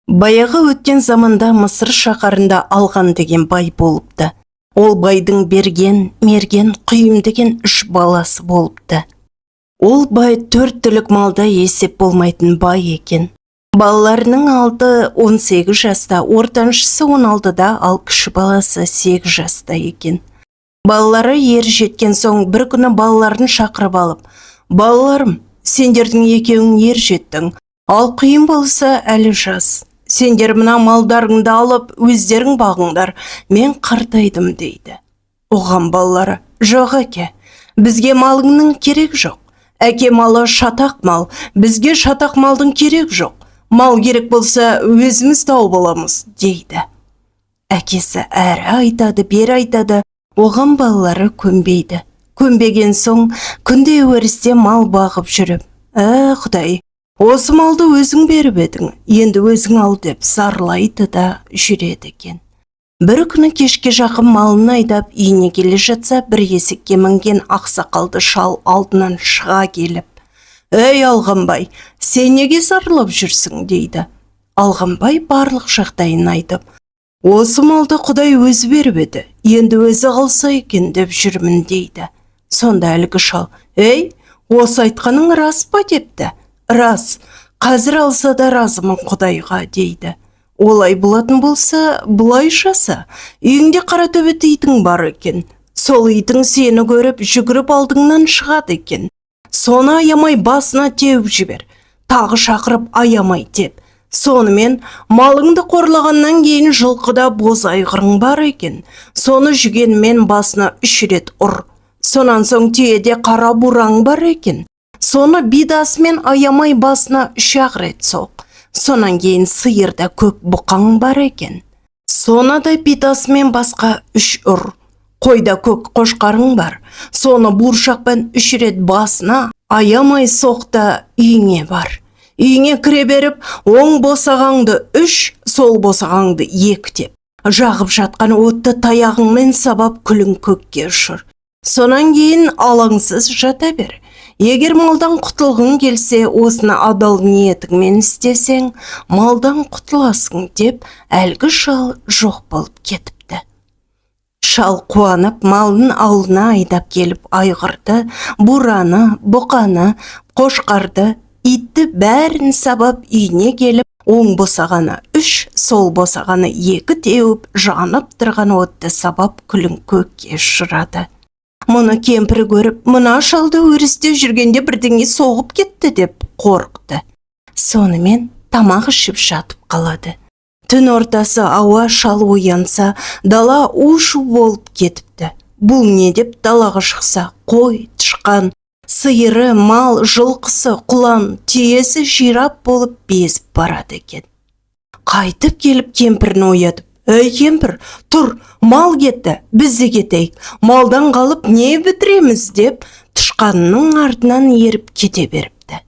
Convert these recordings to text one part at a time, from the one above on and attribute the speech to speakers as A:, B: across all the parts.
A: Баяғы өткен заманда Мысыр шаһарында Алған деген бай болыпты. Ол байдың Берген, Мерген, Құйым деген 3 баласы болыпты. Ол бай 4 түлік малда есеп болмайтын бай екен. Балаларының алды 18 жаста, ортаншысы 16-да, ал кіші баласы 8 жаста екен. Балалары ер жеткен соң бір күні балаларын шақырып алып: «Балаларым, сендердің екеуің ер жеттің, ал Құйым болса әлі жас. Сендер мына малдарыңды алып, өздерің бағыңдар, мен қартайдым» дейді. Оған балалары: «Жоқ әке, бізге малыңның керек жоқ. Әке малы шатақ мал, бізге шатақ малдың керек жоқ. Мал керек болса, өзіміз тауып аламыз» дейді. Әкесі әрі айтады, бері айтады, оған балалары көнбейді. Көнбеген соң күнде өрісте мал бағып жүріп: «Құдай, осы малды өзің беріп едің, енді өзің ал» деп зарлайды да жүреді екен. Бір күні кешке жақын малын айдап үйіне келе жатса, бір есекке мінген ақсақалды шал алдынан шыға келіп: «Ей Алғанбай, сен неге зарлап жүрсің?» дейді. Алғанбай барлық жағдайын айтып: «Осы малды Құдай өзі беріп еді, енді өзі қалса екен деп жүрмін» дейді. Сонда әлгі шал: «Ей, осы айтқаның рас па?» депті. «Рас, қазір алса да разымын Құдайға» дейді. «Олай болатын болса, бұлай жаса. Үйіңде қаратөбет итің бар екен. Сол итің сені көріп, жүгіріп алдыңнан шығады екен. Соны аямай басына теуіп жібер. Тағы шақырып аямай теп. Сонымен малыңды қорлағаннан кейін жылқыда боз айғырың бар екен. Соны жүгенмен басына 3 рет ұр. Сонан соң түйеде қара бураң бар екен. Соны бидасымен аямай басына 3 рет соқ. Сонан кейін сиырда көк бұқаң бар екен. Соны да бидасымен басқа 3 ұр. Қойда көк қошқарың бар. Соны буыршақпен 3 рет басына аямай соқта үйіңе бар. Үйіңе кіре беріп, оң босағаңды 3, сол босағаңды 2 деп. Жағып жатқан отты таяғыңмен сабап күлің көкке ұшыр. Сонан кейін алаңсыз жата бер. Егер малдан құтылғың келсе, осыны адал ниетіңмен істесең, малдан құтыласың деп әлгі шал жоқ болып кетіпті. Шал қуанып малын аулына айдап келіп, айғырды, бураны, бұқаны, қошқарды, итті бәрін сабап үйіне келіп, оң босағаны 3, сол босағаны 2 теуіп, жанып тұрған отты сабап күлін көкке ұшырады. Мұны кемпір көріп, мына шалды өрісте жүргенде бірдеңе соғып кетті деп қорықты. Сонымен тамақ ішіп жатып қалады. Түн ортасы ауа, шал оянса, дала у-шу болып кетіпті. Бұл не деп далаға шықса, қой, тышқан, сиыры, мал, жылқысы, құлан, түйесі жирап болып безіп барады екен. Қайтып келіп кемпірін оятып: «Ей кемпір, тұр, мал кетті, біз де кетейік. Малдан қалып не бітіреміз?» деп тышқанның артынан еріп кете беріпті.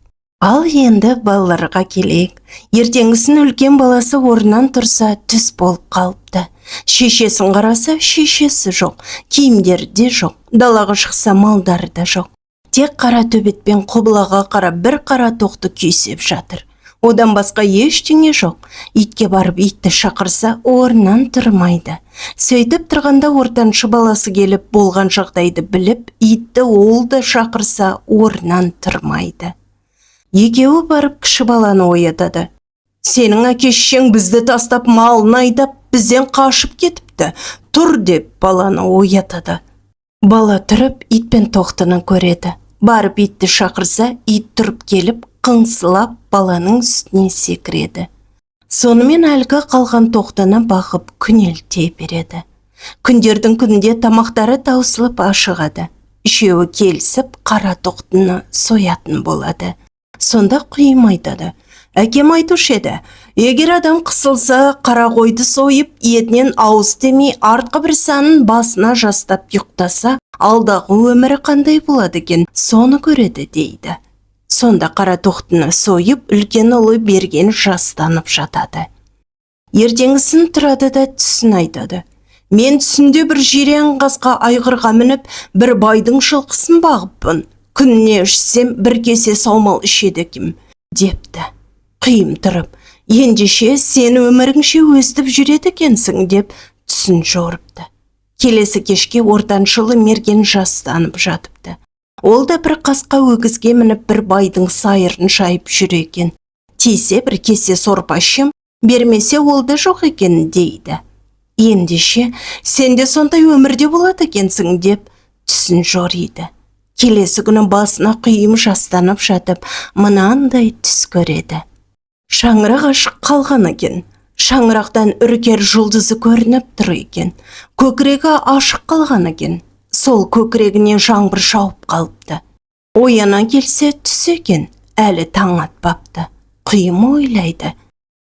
A: Ал енді балаларға келейік. Ертеңгісін үлкен баласы орнынан тұрса, түс болып қалыпты. Шешесін қараса, шешесі жоқ, киімдері де жоқ, далаға шықса малдары да жоқ. Тек қара төбетпен құбылаға қарап бір қара тоқты күйсеп жатыр. Одан басқа ештеңе жоқ. Итке барып итті шақырса, орнынан тұрмайды. Сөйтіп тұрғанда ортаншы баласы келіп, болған жағдайды біліп, итті ол да шақырса, орнынан тұрмайды. Екеуі барып кіші баланы оятады. «Сенің әке-шешең бізді тастап малын айдап, бізден қашып кетіпті. Тұр» деп баланы оятады. Бала тұрып, ит пен тоқтыны көреді. Барып итті шақырса, ит тұрып келіп, қыңсылап баланың үстіне секіреді. Сонымен әлгі қалған тоқтыны бағып күнелте береді. Күндердің күнінде тамақтары таусылып ашығады. Үшеуі келісіп қара тоқтыны соятын болады. Сонда Құйым айтады: «Әкем айтушы еді, егер адам қысылса, қара қойды сойып, етінен ауыз демей артқы бір санын басына жастап ұйықтаса, алдағы өмірі қандай болады екен, соны көреді» дейді. Сонда қара тоқтыны сойып, үлкен ұлы Берген жастанып жатады. Ертеңгісін тұрады да түсін айтады: «Мен түсінде бір жирен қасқа айғырға мініп, бір байдың жылқысын бағыппын. Күніне ішсем, бір кесе саумал ішеді екем» депті. Құйым тұрып: ендеше сен өміріңше өстіп жүреді екенсің деп түсін жорыпты. Келесі кешке ортаншылы мерген жастанып жатыпты. Ол да бір қасқа өгізге мініп бір байдың сайырын шайып жүр екен. Тисе бір кесе сорпа ішем, бермесе ол да жоқ екен дейді. Ендеше сен де сондай өмірде болады екенсің деп түсін жориды. Келесі күні басына құйым жастанып жатып, мынандай түс көреді. Шаңырақ ашық қалған екен. Шаңырақтан үркер жұлдызы көрініп тұр екен. Көкірегі ашық қалған екен. Сол көкірегіне жаңбыр шауып қалыпты. Ояна келсе түс екен, әлі таң атпапты. Құйым ойлайды.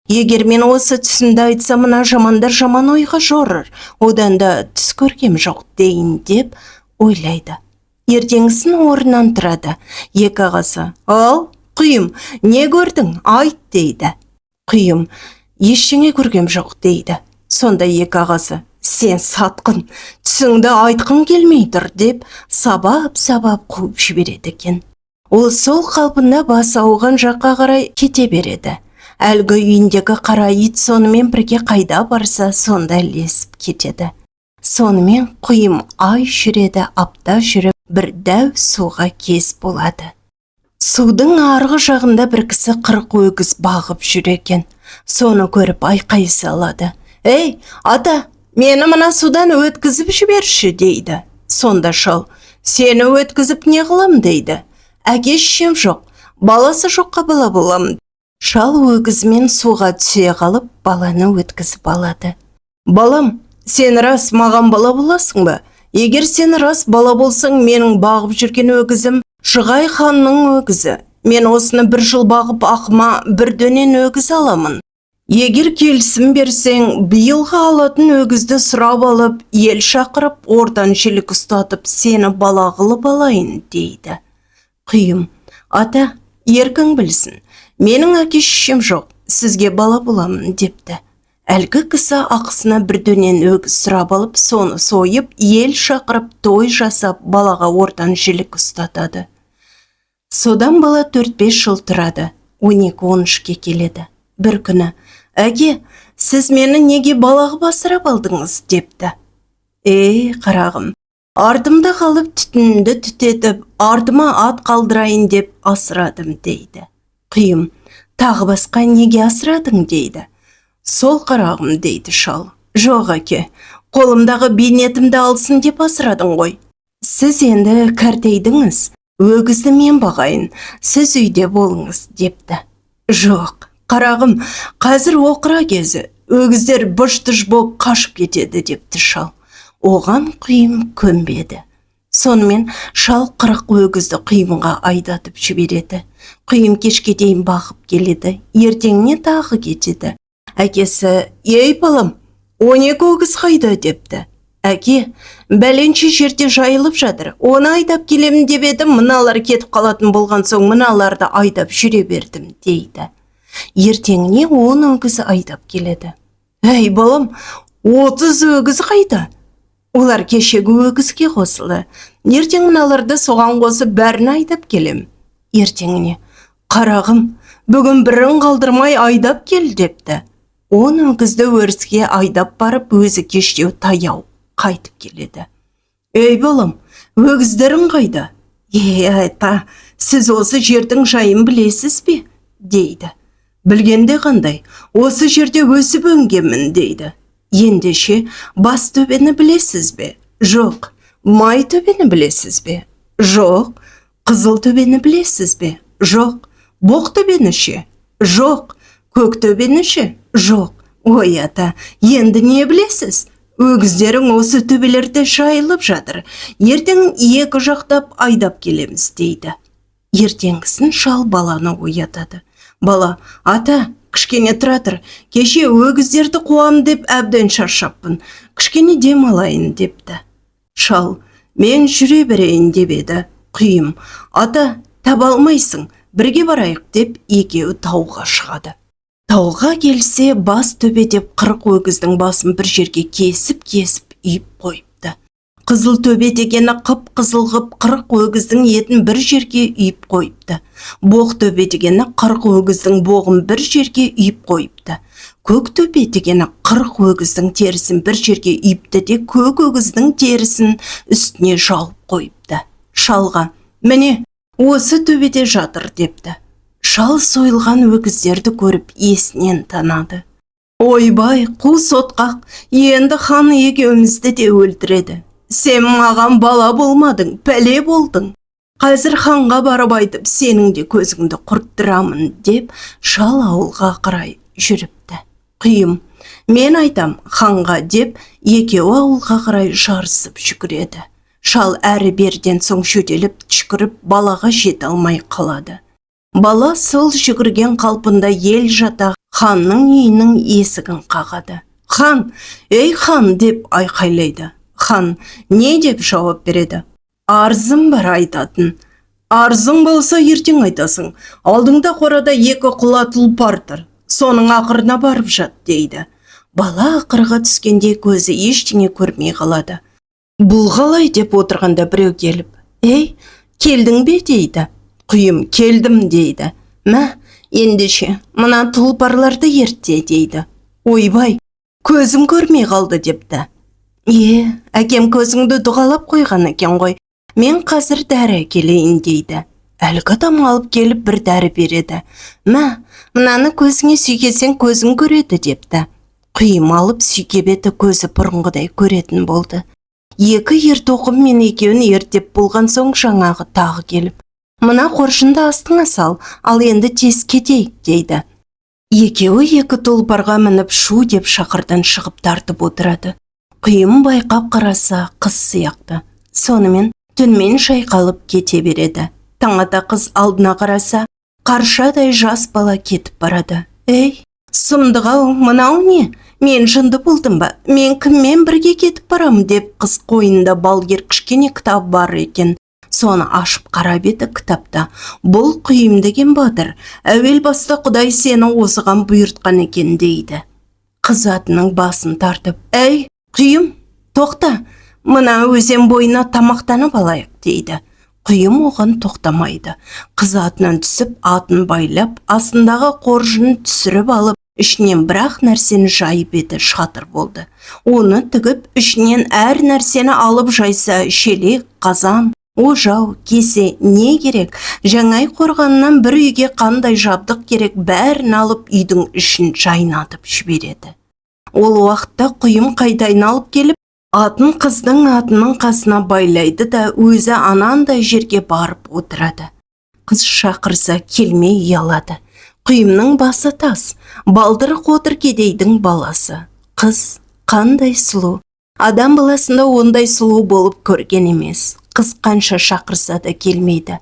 A: Егер мен осы түсімді айтса, мына жамандар жаман ойға жорыр, одан да түс көргем жоқ дейін деп ойлайды. Ертеңгісін орнынан тұрады. Екі ағасы: «Ал, Құйым, не көрдің? Айт» дейді. Құйым: «Ештеңе көргем жоқ» дейді. Сонда екі ағасы: «Сен сатқын, түсіңді айтқың келмей тұр» деп сабап-сабап қуып жібереді екен. Ол сол қалпында басы ауған жаққа қарай кете береді. Әлгі үйіндегі қара ит сонымен бірге қайда барса сонда ілесіп кетеді. Сонымен Құйым ай жүреді, апта жүріп, бір дәу суға кез болады. Судың арғы жағында бір кісі 40 өгіз бағып жүр екен. Соны көріп айқай салады: «Ей, ата, мені мына судан өткізіп жіберші» дейді. Сонда шал: «Сені өткізіп не қылам» дейді. «Әке шешем жоқ, баласы жоққа бала болам». Шал өгізмен суға түсе қалып, баланы өткізіп алады. «Балам, сен рас маған бала боласың ба? Егер сен рас бала болсаң, менің бағып жүрген өгізім Шығай ханның өгізі. Мен осыны 1 жыл бағып, ақыма 1 дөнен өгіз аламын. Егер келісім берсең, биылға алатын өгізді сұрап алып, ел шақырып, ортан шелік ұстатып, сені бала қылып алайын» дейді. Құйым: «Ата, еркің білсін, менің әке шешем жоқ, сізге бала боламын» депті. Әлгі кісі ақысына 1 дөнен өгіз сұрап алып, соны сойып, ел шақырып, той жасап, балаға ортан шелік ұстатады. Содан бала 4-5 жыл тұрады, 12-13-ке келеді. Бір күні: «Әке, сіз мені неге балаға басырап алдыңыз?» депті. «Ей, қарағым, артымда қалып түтінді түтетіп, артыма ат қалдырайын деп асырадым» дейді. Құйым: «Тағы басқа неге асырадың?» дейді. «Сол қарағым» дейді шал. «Жоқ әке, қолымдағы бейнетімді алсын деп асырадың ғой. Сіз енді кәртейдіңіз, өгізді мен бағайын, сіз үйде болыңыз» депті. «Жоқ, қарағым, қазір оқыра кезі, өгіздер бұш-тұш болып қашып кетеді» депті шал. Оған Құйым көнбеді. Сонымен шал 40 өгізді Құйымға айдатып жібереді. Құйым кешке дейін бағып келеді, ертеңіне тағы кетеді. Әкесі: «Ей балам, 12 өгіз қайда?» депті. «Әке, бәленше жерде жайылып жатыр, оны айдап келемін деп едім, мыналар кетіп қалатын болған соң, мыналарды айдап жүре бердім» дейді. Ертеңіне 10 өгіз айдап келеді. «Әй балам, 30 өгіз қайда?» «Олар кешегі өгізге қосылды. Ертең мыналарды соған қосып бәрін айдап келем». Ертеңіне: «Қарағым, бүгін бірін қалдырмай айдап кел» депті. 10 өгізді өріске айдап барып, өзі кештеу таяу қайтып келеді. «Ей балам, өгіздерің қайда?» «Ата, сіз осы жердің жайын білесіз бе?» дейді. «Білгенде қандай, осы жерде өсіп өнгенмін» дейді. «Ендеше бас төбені білесіз бе?» «Жоқ». «Май төбені білесіз бе?» «Жоқ». «Қызыл төбені білесіз бе?» «Жоқ». «Боқ төбені ше?» «Жоқ». «Көк төбені ше?» «Жоқ». «Ой ата, енді не білесіз? Өгіздерің осы төбелерде жайылып жатыр. Ертең 2 жақтап айдап келеміз» дейді. Ертеңгісін шал баланы оятады. Бала: «Ата, кішкене тұра тұр, кеше өгіздерді қуам деп әбден шаршаппын, кішкене дем алайын» депті. Шал: «Мен жүре берейін» деп еді. Құйым: «Ата, таба алмайсың, бірге барайық» деп екеуі тауға шығады. Тауға келсе, бас төбе деп 40 өгіздің басын бір жерге кесіп үйіп қойыпты. Қызыл төбе дегені қып-қызыл қып 40 өгіздің етін бір жерге үйіп қойыпты. Боқ төбе дегені 40 өгіздің боғын бір жерге үйіп қойыпты. Көк төбе дегені 40 өгіздің терісін бір жерге үйіпті де көк өгіздің терісін үстіне жауып қойыпты. Шалға, міне, осы төбеде жатыр депті. Шал сойылған өгіздерді көріп есінен танады. Ойбай, қу сотқақ, енді хан екеумізді де өлтіреді. Сен маған бала болмадың, пәле болдың. Қазір ханға барып айтып, сенің де көзіңді құрттырамын деп шал ауылға қарай жүріпті. Құйым, мен айтам ханға деп екеуі ауылға қарай жарысып жүгіреді. Шал әрі берден соң жөтеліп түшкіріп балаға жете алмай қалады. Бала сол жүгірген қалпында ел жата ханның үйінің есігін қағады. Хан, ей хан деп айқайлайды. Хан не деп жауап береді? Арзым бар айтатын. Арзың болса ертең айтасың. Алдыңда қорада 2 құла тұлпар тұр. Соның ақырына барып жат дейді. Бала ақырға түскенде көзі ештеңе көрмей қалады. Бұл қалай деп отырғанда біреу келіп, ей, келдің бе дейді. Құйым, келдім дейді. Мә, ендеше, мына тұлпарларды ертте дейді. Ойбай, көзім көрмей қалды депті. Әкем көзіңді дұғалап қойған екен ғой. Мен қазір дәрі әкелейін дейді. Әлгі адам алып келіп бір дәрі береді. Мә, мынаны көзіңе сүйкесең көзің көреді депті. Құйым алып сүйкебеті көзі бұрынғыдай көретін болды. 2 ертоқым мен екеуін ертеп болған соң жаңағы тағы келіп, мына қоржынды астыңа сал, ал енді тез кетейік дейді. Екеуі 2 тұлпарға мініп шу деп шақырдан шығып тартып отырады. Құйым байқап қараса қыз сияқты. Сонымен түнмен шайқалып кете береді. Таңата қыз алдына қараса, қаршадай жас бала кетіп барады. Ей, сұмдық-ау, мынау не? Мен жынды болдым ба? Мен кіммен бірге кетіп барам деп қыз қойнында балгер кішкене кітап бар екен. Соны ашып қарап еді кітапта. Бұл Құйым деген батыр. Әуел баста Құдай сені осыған бұйыртқан екен дейді. Қыз атының басын тартып, әй, Құйым, тоқта, мына өзен бойына тамақтанып алайық дейді. Құйым оған тоқтамайды. Қыз атынан түсіп, атын байлап, астындағы қоржын түсіріп алып, ішінен бірақ нәрсені жайып еді, шатыр болды. Оны тігіп, ішінен әр нәрсені алып жайса, шелек, қазан, ожау, кесе не керек? Жаңай қорғанынан бір үйге қандай жабдық керек, бәрін алып үйдің ішін жайнатып жібереді. Ол уақытта Құйым қайта айналып келіп, атын қыздың атының қасына байлайды да өзі анандай жерге барып отырады. Қыз шақырса келмей ұялады. Құйымның басы тас, балдыры қотыр кедейдің баласы. Қыз қандай сұлу. Адам баласында ондай сұлу болып көрген емес. Қыз қанша шақырса да келмейді.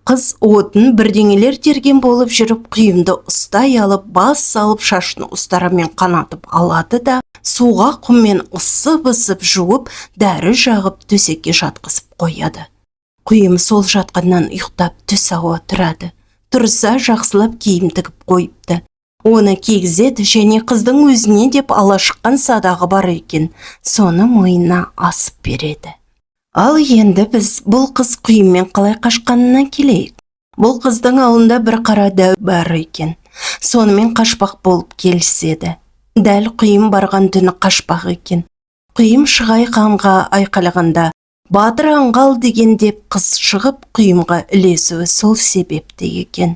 A: Қыз отын бірдеңелер терген болып жүріп Құйымды ұстай алып, бас салып шашын ұстарамен қанатып алады да, суға құммен ысып жуып, дәрі жағып төсекке жатқызып қояды. Құйым сол жатқаннан ұйықтап түс ауа тұрады. Тұрса жақсылап киім тігіп қойыпты. Оны кигізеді және қыздың өзіне деп ала шыққан садағы бар екен, соны мойнына асып береді. Ал енді біз бұл қыз Құйыммен қалай қашқанына келейік. Бұл қыздың ауылында бір қара дәу бар екен. Сонымен қашпақ болып келіседі. Дәл Құйым барған түні қашпақ екен. Құйым шығай қанға айқайлағанда, батыр аңғал деген деп қыз шығып Құйымға ілесуі сол себепті екен.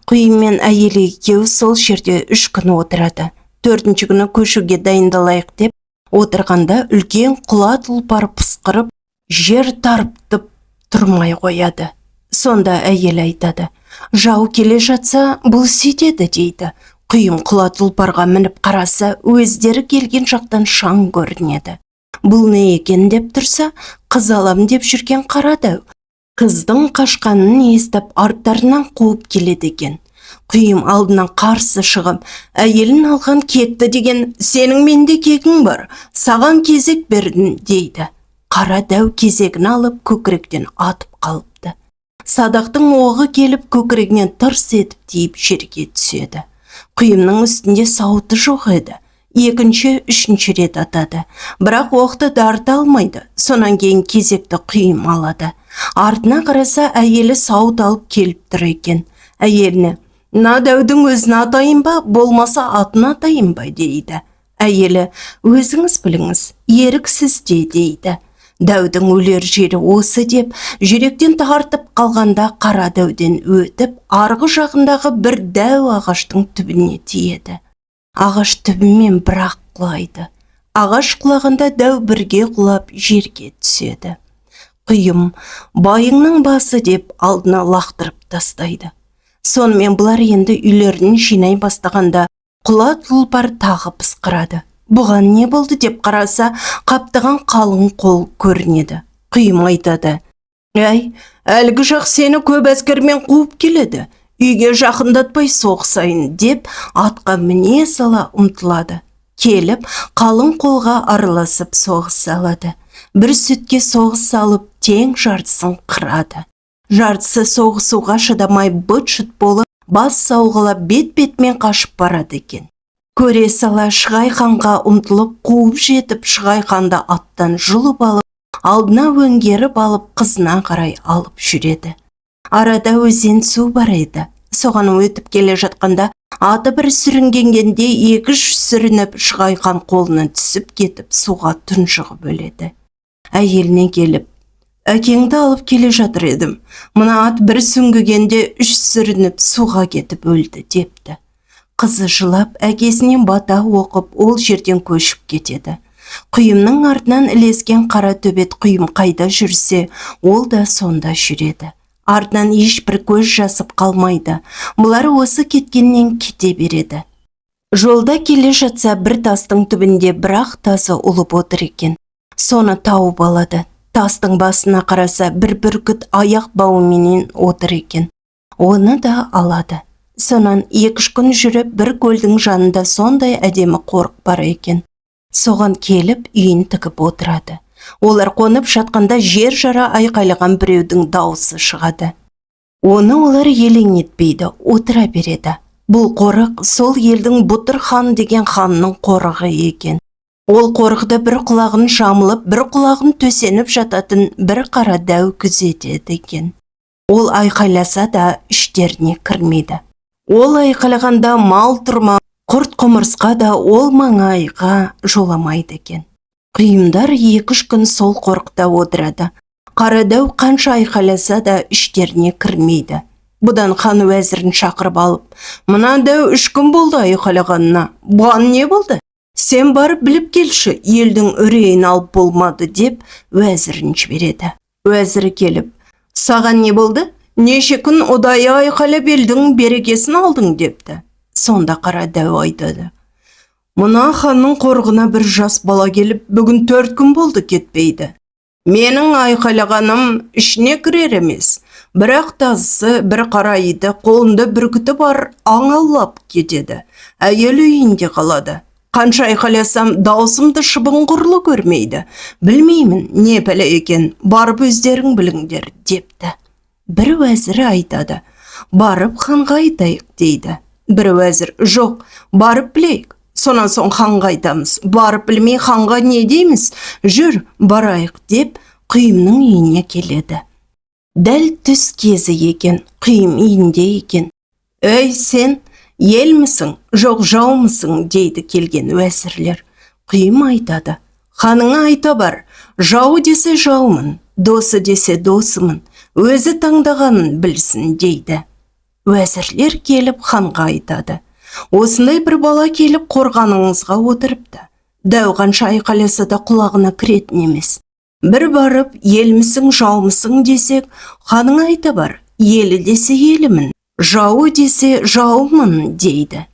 A: Құйым мен әйелі екеуі сол жерде 3 күн отырады. 4-ші күні көшуге дайындалайық деп отырғанда үлкен құла тұлпар пысқырып, жер тарптып тұрмай қояды. Сонда әйел айтады, жау келе жатса бұл сөйтеді дейді. Құйым құла тұлпарға мініп қараса, өздері келген жақтан шаң көрінеді. Бұл не екен деп тұрса, қыз алам деп жүрген қара дәу. Қыздың қашқанын естіп арттарынан қуып келеді екен. Құйым алдынан қарсы шығып, әйелін алған кетті деген, сенің менде кегің бар, саған кезек бердім дейді. Қара дәу кезегін алып көкіректен атып қалыпты. Садақтың оғы келіп көкірегінен тырс етіп тиіп жерге түседі. Құйымның үстінде сауыты жоқ еді. екінші, үшінші рет атады. Бірақ оқты дарыта алмайды. Сонан кейін кезекті құйым алады. Артына қараса әйелі сауыт алып келіп тұр екен. Әйеліне: «Мына дәудің өзін атайын ба, болмаса атын атайын ба?» дейді. Әйелі: «Өзіңіз біліңіз, ерік сізде» дейді. Дәудің өлер жері осы деп, жүректен тартып қалғанда қара дәуден өтіп, арғы жағындағы бір дәу ағаштың түбіне тиеді. Ағаш түбімен бірақ құлайды. Ағаш құлағында дәу бірге құлап жерге түседі. Құйым байыңның басы деп алдына лақтырып тастайды. Сонымен бұлар енді үйлерін жинай бастағанда құла тұлпар тағы пысқырады. Бұған не болды деп қараса, қаптаған қалың қол көрінеді. Құйым айтады: «Әй, әлгі жақ сені көп әскермен қуып келеді. Үйге жақындатпай соғысайын» деп атқа міне сала ұмтылады. Келіп, қалың қолға араласып соғыс салады. Бір сүтке соғыс салып, тең жартысын қырады. Жартысы соғысуға шыдамай быт-шыт болып, бас сауғалап бет-бетмен қашып барады екен. Көре сала Шығай ханға ұмтылып, қуып жетіп, Шығай ханды аттан жұлып алып, алдына өңгеріп алып, қызына қарай алып жүреді. Арада өзен су бар еді. Соған өтіп келе жатқанда, аты бір сүрінгенде екі-үш сүрініп, Шығай хан қолына түсіп кетіп, суға тұншығып өледі. Әйеліне келіп: «Әкеңді алып келе жатыр едім. Мына ат бір сүңгігенде үш сүрініп суға кетіп өлді» депті. Қызы жылап, әкесінен бата оқып, ол жерден көшіп кетеді. Құйымның артынан ілескен қара төбет құйым қайда жүрсе, ол да сонда жүреді. Артынан ешбір көз жасып қалмайды. Бұлар осы кеткеннен кете береді. Жолда келе жатса, бір тастың түбінде бір-ақ тасы ұлып отыр екен. Соны тауып алады. Тастың басына қараса, бір бүркіт аяқ бауыменен отыр екен. Оны да алады. Сонан 2-3 күн жүріп, бір көлдің жанында сондай әдемі қорық бар екен. Соған келіп, үйін тігіп отырады. Олар қонып жатқанда жер жара айқайлаған біреудің дауысы шығады. Оны олар елең етпейді, отыра береді. Бұл қорық сол елдің Бұтыр хан деген ханның қорығы екен. Ол қорықта бір құлағын жамылып, бір құлағын төсеніп жататын бір қара дәу күзетеді екен. Ол айқайласа да іштеріне кірмейді. Ол айқайлағанда мал тұрма, құрт құмырсқа да ол маңайға жоламайды екен. Құйымдар 2-3 күн сол қорықта отырады. Қара дәу қанша айқайласа да іштеріне кірмейді. Бұдан хан уәзірін шақырып алып: «Мына дәу 3 күн болды айқайлағанына. Бұған не болды? Сен барып біліп келші, елдің үрейін алып болмады» деп уәзірін жібереді. Уәзірі келіп: «Саған не болды? Неше күн ұдайы айқайлап елдің берекесін алдың» депті. Сонда қара дәу айтады: «Мына ханның қорығына бір жас бала келіп, бүгін 4 күн болды кетпейді. Менің айқайлағаным ішіне кірер емес. Бірақ тазысы бір қарайды, қолында бүркіті бар, аң аулап кетеді. Әйел үйінде қалады. Қанша айқайласам, даусымды шыбыңғырлы көрмейді. Білмеймін, не пәле екен, барып өздерің біліңдер» депті. Бір уәзірі айтады: «Барып ханға айтайық» дейді. Бір уәзір: «Жоқ, барып білейік. Сонан соң ханға айтамыз. Барып білмей ханға не дейміз? Жүр, барайық» деп Құйымның үйіне келеді. Дәл түс кезі екен, Құйым үйінде екен. «Өй, сен елмісің, жоқ жаумысың?» дейді келген уәзірлер. Құйым айтады: «Ханыңа айта бар, жау десе жаумын, досы десе досымын, өзі таңдағанын білсін» дейді. Уәзірлер келіп ханға айтады: «Осындай бір бала келіп қорғаныңызға отырыпты. Дәу қанша айқайласа да құлағына кіретін емес. Бір барып, елмісің, жаумысың десек, ханыңа айта бар, елі десе елімін, жауы десе жауымын» дейді.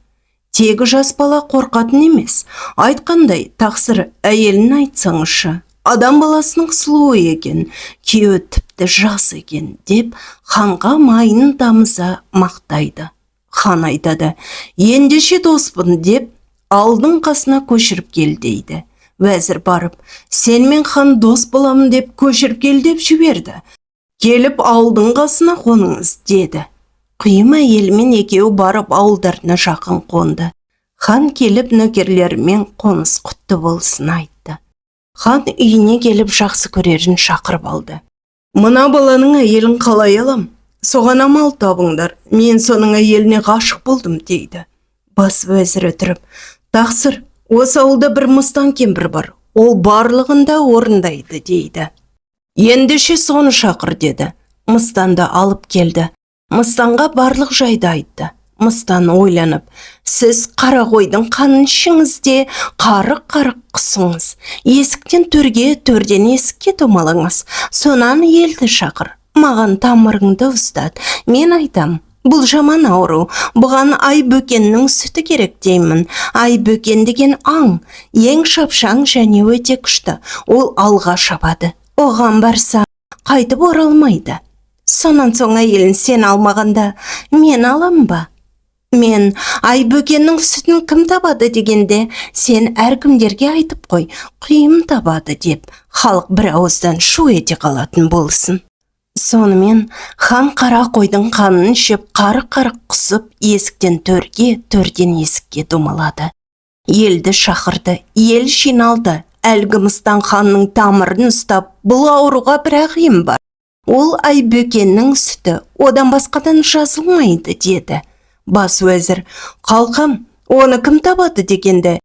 A: Тегі жас бала қорқатын емес. Айтқандай, тақсыр әйелін айтсаңызшы. Адам баласының сұлуы екен, күйеуі тіпті жас екен деп ханға майын тамыза мақтайды. Хан айтады: «Ендеше доспын» деп алдың қасына көшіріп кел дейді. Уәзір барып: «Сенмен хан дос боламын» деп көшіріп кел деп жіберді. «Келіп ауылдың қасына қоныңыз» деді. Құйым әйелмен екеуі барып ауылдарына жақын қонды. Хан келіп нөкерлерімен қоныс құтты болсын айтты. Хан үйіне келіп жақсы көрерін шақырып алды. Мына баланың әйелін қалай алам? Соған амал табыңдар, мен соның әйеліне ғашық болдым дейді. Бас уәзір отырып, тақсыр, осы ауылда бір мыстан кемпір бар, ол барлығында орындайды дейді. Ендеше соны шақыр деді. Мыстанды алып келді. Мыстанға барлық жайды айтты. Мыстан ойланып, сіз қара қойдың қанын ішіңіз де қарық-қарық құсыңыз. Есіктен төрге, төрден есікке домалаңыз. Сонан елді шақыр. Маған тамырыңды ұстат. Мен айтам, бұл жаман ауру. Бұған ай бөкеннің сүті керек деймін. Ай бөкен деген аң. Ең шапшаң және өте күшті. Ол алға шабады. Оған барса, қайтып оралмайды. Сонан соң әйелін сен алмағанда, мен алам ба? Мен ай бөкеннің сүтін кім табады дегенде, сен әркімдерге айтып қой, құйым табады деп, халық бір ауыздан шу ете қалатын болсын. Сонымен хан қара қойдың қанын ішіп, қарық-қарық құсып, есіктен төрге, төрден есікке домалады. Елді шақырды, ел жиналды. Әлгі мыстан ханның тамырын ұстап, бұл ауруға бір-ақ ем бар. Ол ай бөкеннің сүті, одан басқадан жазылмайды деді. Бас уәзір, қалқам, оны кім табады дегенде,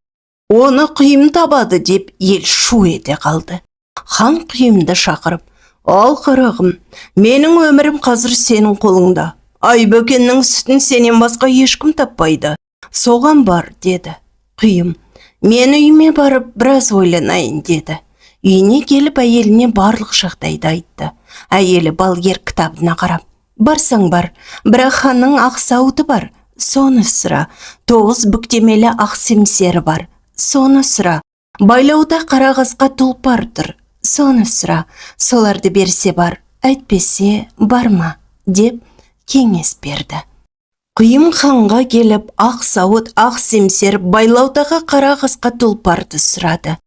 A: оны құйым табады деп ел шу ете қалды. Хан құйымды шақырып, ал қарағым, менің өмірім қазір сенің қолыңда. Ай бөкеннің сүтін сенен басқа ешкім таппайды. Соған бар деді. Құйым, мен үйіме барып біраз ойланайын деді. Үйіне келіп әйеліне барлық жағдайды айтты. Әйелі балгер кітабына қарап, барсаң бар, бірақ ханның ақ сауыты бар, соны сұра. 9 бүктемелі ақ семсері бар, соны сұра. Байлауда қара қасқа тұлпар тұр, соны сұра. Соларды берсе бар, әйтпесе барма, деп кеңес берді. Құйым ханға келіп, ақ сауыт, ақ семсер байлаудағы қара қасқа тұлпарды сұрады.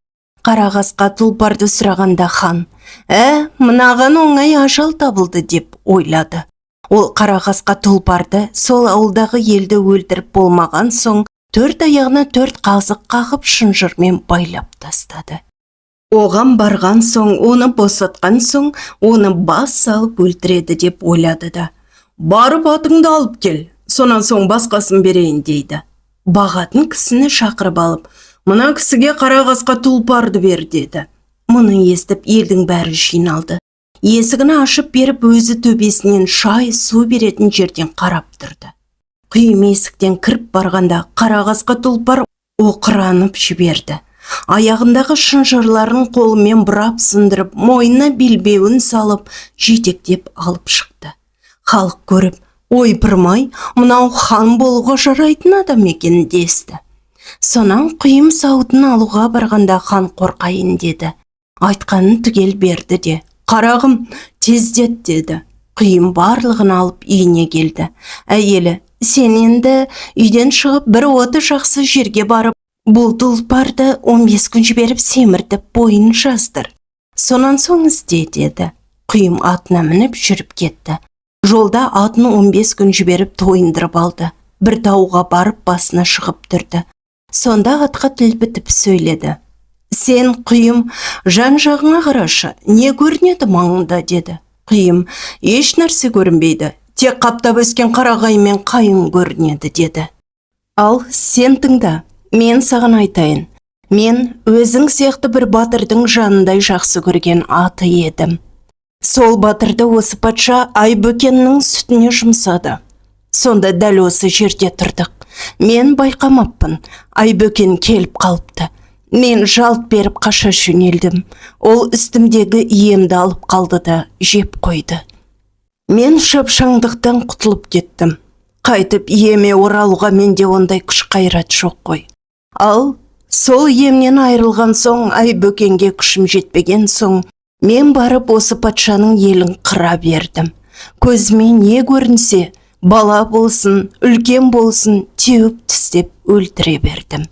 A: Қара қасқа тұлпарды сұрағанда хан, мынаған оңай ажал табылды деп ойлады. Ол қара қасқа тұлпарды сол ауылдағы елді өлтіріп болмаған соң, 4 аяғына 4 қазық қағып шынжырмен байлап тастады. Оған барған соң, оны босатқан соң, оны бас салып өлтіреді деп ойлады да. Барып атыңды алып кел, сонан соң басқасын берейін дейді. Бағатын кісіні шақырып алып, мына кісіге қара қасқа тұлпарды бер деді. Мұны естіп елдің бәрі жиналды. Есігін ашып беріп өзі төбесінен шай, су беретін жерден қарап тұрды. Құйым есіктен кіріп барғанда қара қасқа тұлпар оқыранып жіберді. Аяғындағы шынжырларын қолымен бұрап сындырып, мойнына белбеуін салып, жетектеп алып шықты. Халық көріп, ойпырмай, мынау хан болуға жарайтын адам екен десті. Сонан құйым сауытын алуға барғанда хан қорқайын деді. Айтқанын түгел берді де. Қарағым, тездет деді. Құйым барлығын алып үйіне келді. Әйелі, сен енді үйден шығып бір оты жақсы жерге барып, бұл тұлпарды 15 күн жіберіп семіртіп бойын жаздыр. Сонан соң ізде деді. Құйым атына мініп жүріп кетті. Жолда атын 15 күн жіберіп тойындырып алды. Бір тауға барып басына шығып тұрды. Сонда атқа тіл бітіп сөйледі. Сен, Құйым, жан жағыңа қарашы, не көрінеді маңында деді. Құйым, еш нәрсе көрінбейді, тек қаптап өскен қарағай мен қайың көрінеді деді. Ал сен тыңда, мен саған айтайын. Мен өзің сияқты бір батырдың жанындай жақсы көрген аты едім. Сол батырды осы патша Айбөкеннің сүтіне жұмсады. Сонда дәл осы жерде тұрдық. Мен байқамаппын, Айбөкен келіп қалыпты. Мен жалт беріп қаша жөнелдім. Ол үстімдегі иемді алып қалды да жеп қойды. Мен шапшаңдықтан құтылып кеттім. Қайтып иеме оралуға менде ондай күш қайрат жоқ қой. Ал сол иемнен айырылған соң, Айбөкенге күшім жетпеген соң, мен барып осы патшаның елін қыра бердім. Көзіме не көрінсе, бала болсын, үлкен болсын, теуіп тістеп өлтіре бердім.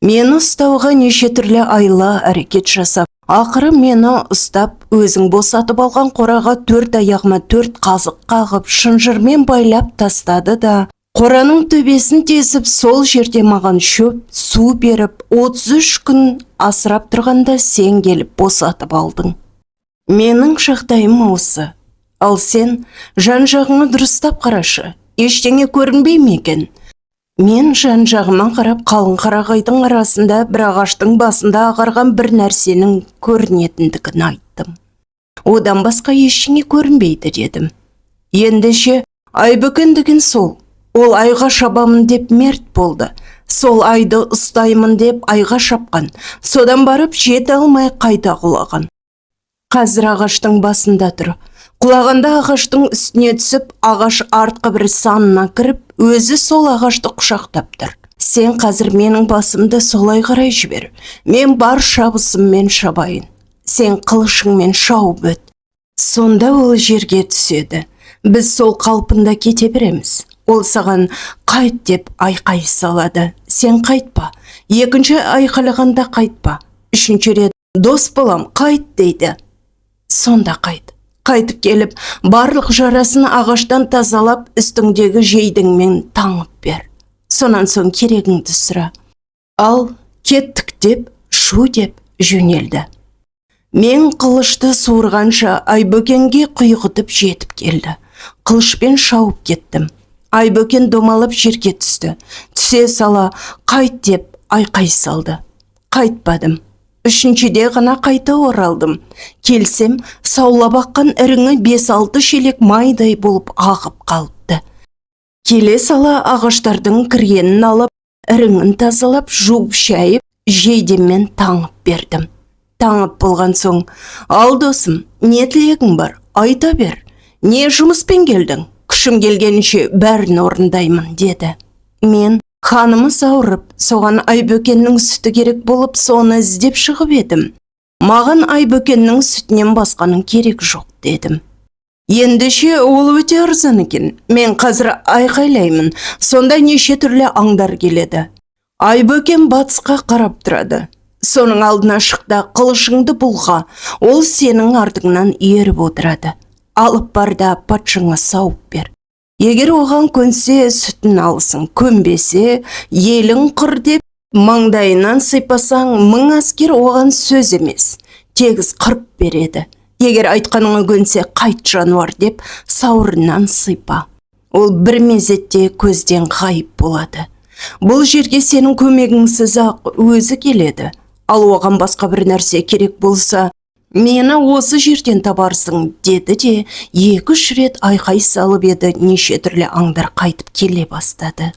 A: Мені ұстауға неше түрлі айла әрекет жасап, ақыры мені ұстап, өзің босатып алған қораға 4 аяғыма 4 қазық қағып, шынжырмен байлап тастады да Қораның төбесін тесіп, сол жерде маған шөп, су беріп, 33 күн асырап тұрғанда сен келіп босатып алдың. Менің жағдайым осы. Ал сен жан-жағыңа дұрыстап қарашы, ештеңе көрінбей ме екен? Мен жан-жағыма қарап, қалың қарағайдың арасында бір ағаштың басында ағарған бір нәрсенің көрінетіндігін айттым. Одан басқа ештеңе көрінбейді дедім. Ендеше Айбөкен деген сол. Ол айға шабамын деп мерт болды. Сол айды ұстаймын деп айға шапқан. Содан барып жете алмай қайта құлаған. Қазір ағаштың басында тұр. Құлағанда ағаштың үстіне түсіп, ағаш артқы бір санына кіріп, өзі сол ағашты құшақтап тұр. Сен қазір менің басымды солай қарай жібер. Мен бар шабысыммен шабайын. Сен қылышыңмен шауып өт. Сонда ол жерге түседі. Біз сол қалпында кете береміз. Ол саған қайт деп айқай салады. Сен қайтпа. Екінші айқайлағанда қайтпа. Үшінші рет дос болам, қайт дейді. Сонда қайт. Қайтып келіп, барлық жарасын ағаштан тазалап, үстіңдегі жейдіңмен таңып бер. Сонан соң керегіңді сұра. Ал кеттік деп, шу деп жөнелді. Мен қылышты суырғанша Айбөкенге құйғытып жетіп келді. Қылышпен шауып кеттім. Айбөкен домалап жерге түсті. Түсе сала қайт деп айқай салды. Қайтпадым. Үшіншіде ғана қайта оралдым. Келсем, саулап аққан іріңі 5-6 шелек майдай болып ағып қалыпты. Келе сала ағаштардың кіргенін алып, іріңін тазалап, жуып шайып, жейдеммен таңып бердім. Таңып болған соң, ал досым, не тілегің бар, айта бер. Не жұмыспен келдің? Күшім келгенше бәрін орындаймын, деді. Мен ханымыз ауырып, соған Айбөкеннің сүті керек болып, соны іздеп шығып едім. Маған Айбөкеннің сүтінен басқаның керек жоқ, дедім. Ендеше ол өте арзан екен. Мен қазір айқайлаймын, сонда неше түрлі аңдар келеді. Айбөкен батысқа қарап тұрады. Соның алдына шықта қылышыңды бұлға, ол сенің артыңнан еріп отырады. Алып барда патшаңа сауып бер. Егер оған көнсе, сүтін алсын, көнбесе, елің құр деп, маңдайынан сыйпасаң, 1000 аскер оған сөз емес, тегіс қырып береді. Егер айтқаныңа көнсе, қайт жануар деп, сауырынан сыйпа. Ол бір мезетте көзден ғайып болады. Бұл жерге сенің көмегіңсіз ақ өзі келеді. Ал оған басқа бір нәрсе керек болса, мені осы жерден табарсың, деді де 2-3 рет айқай салып еді, неше түрлі аңдар қайтып келе бастады.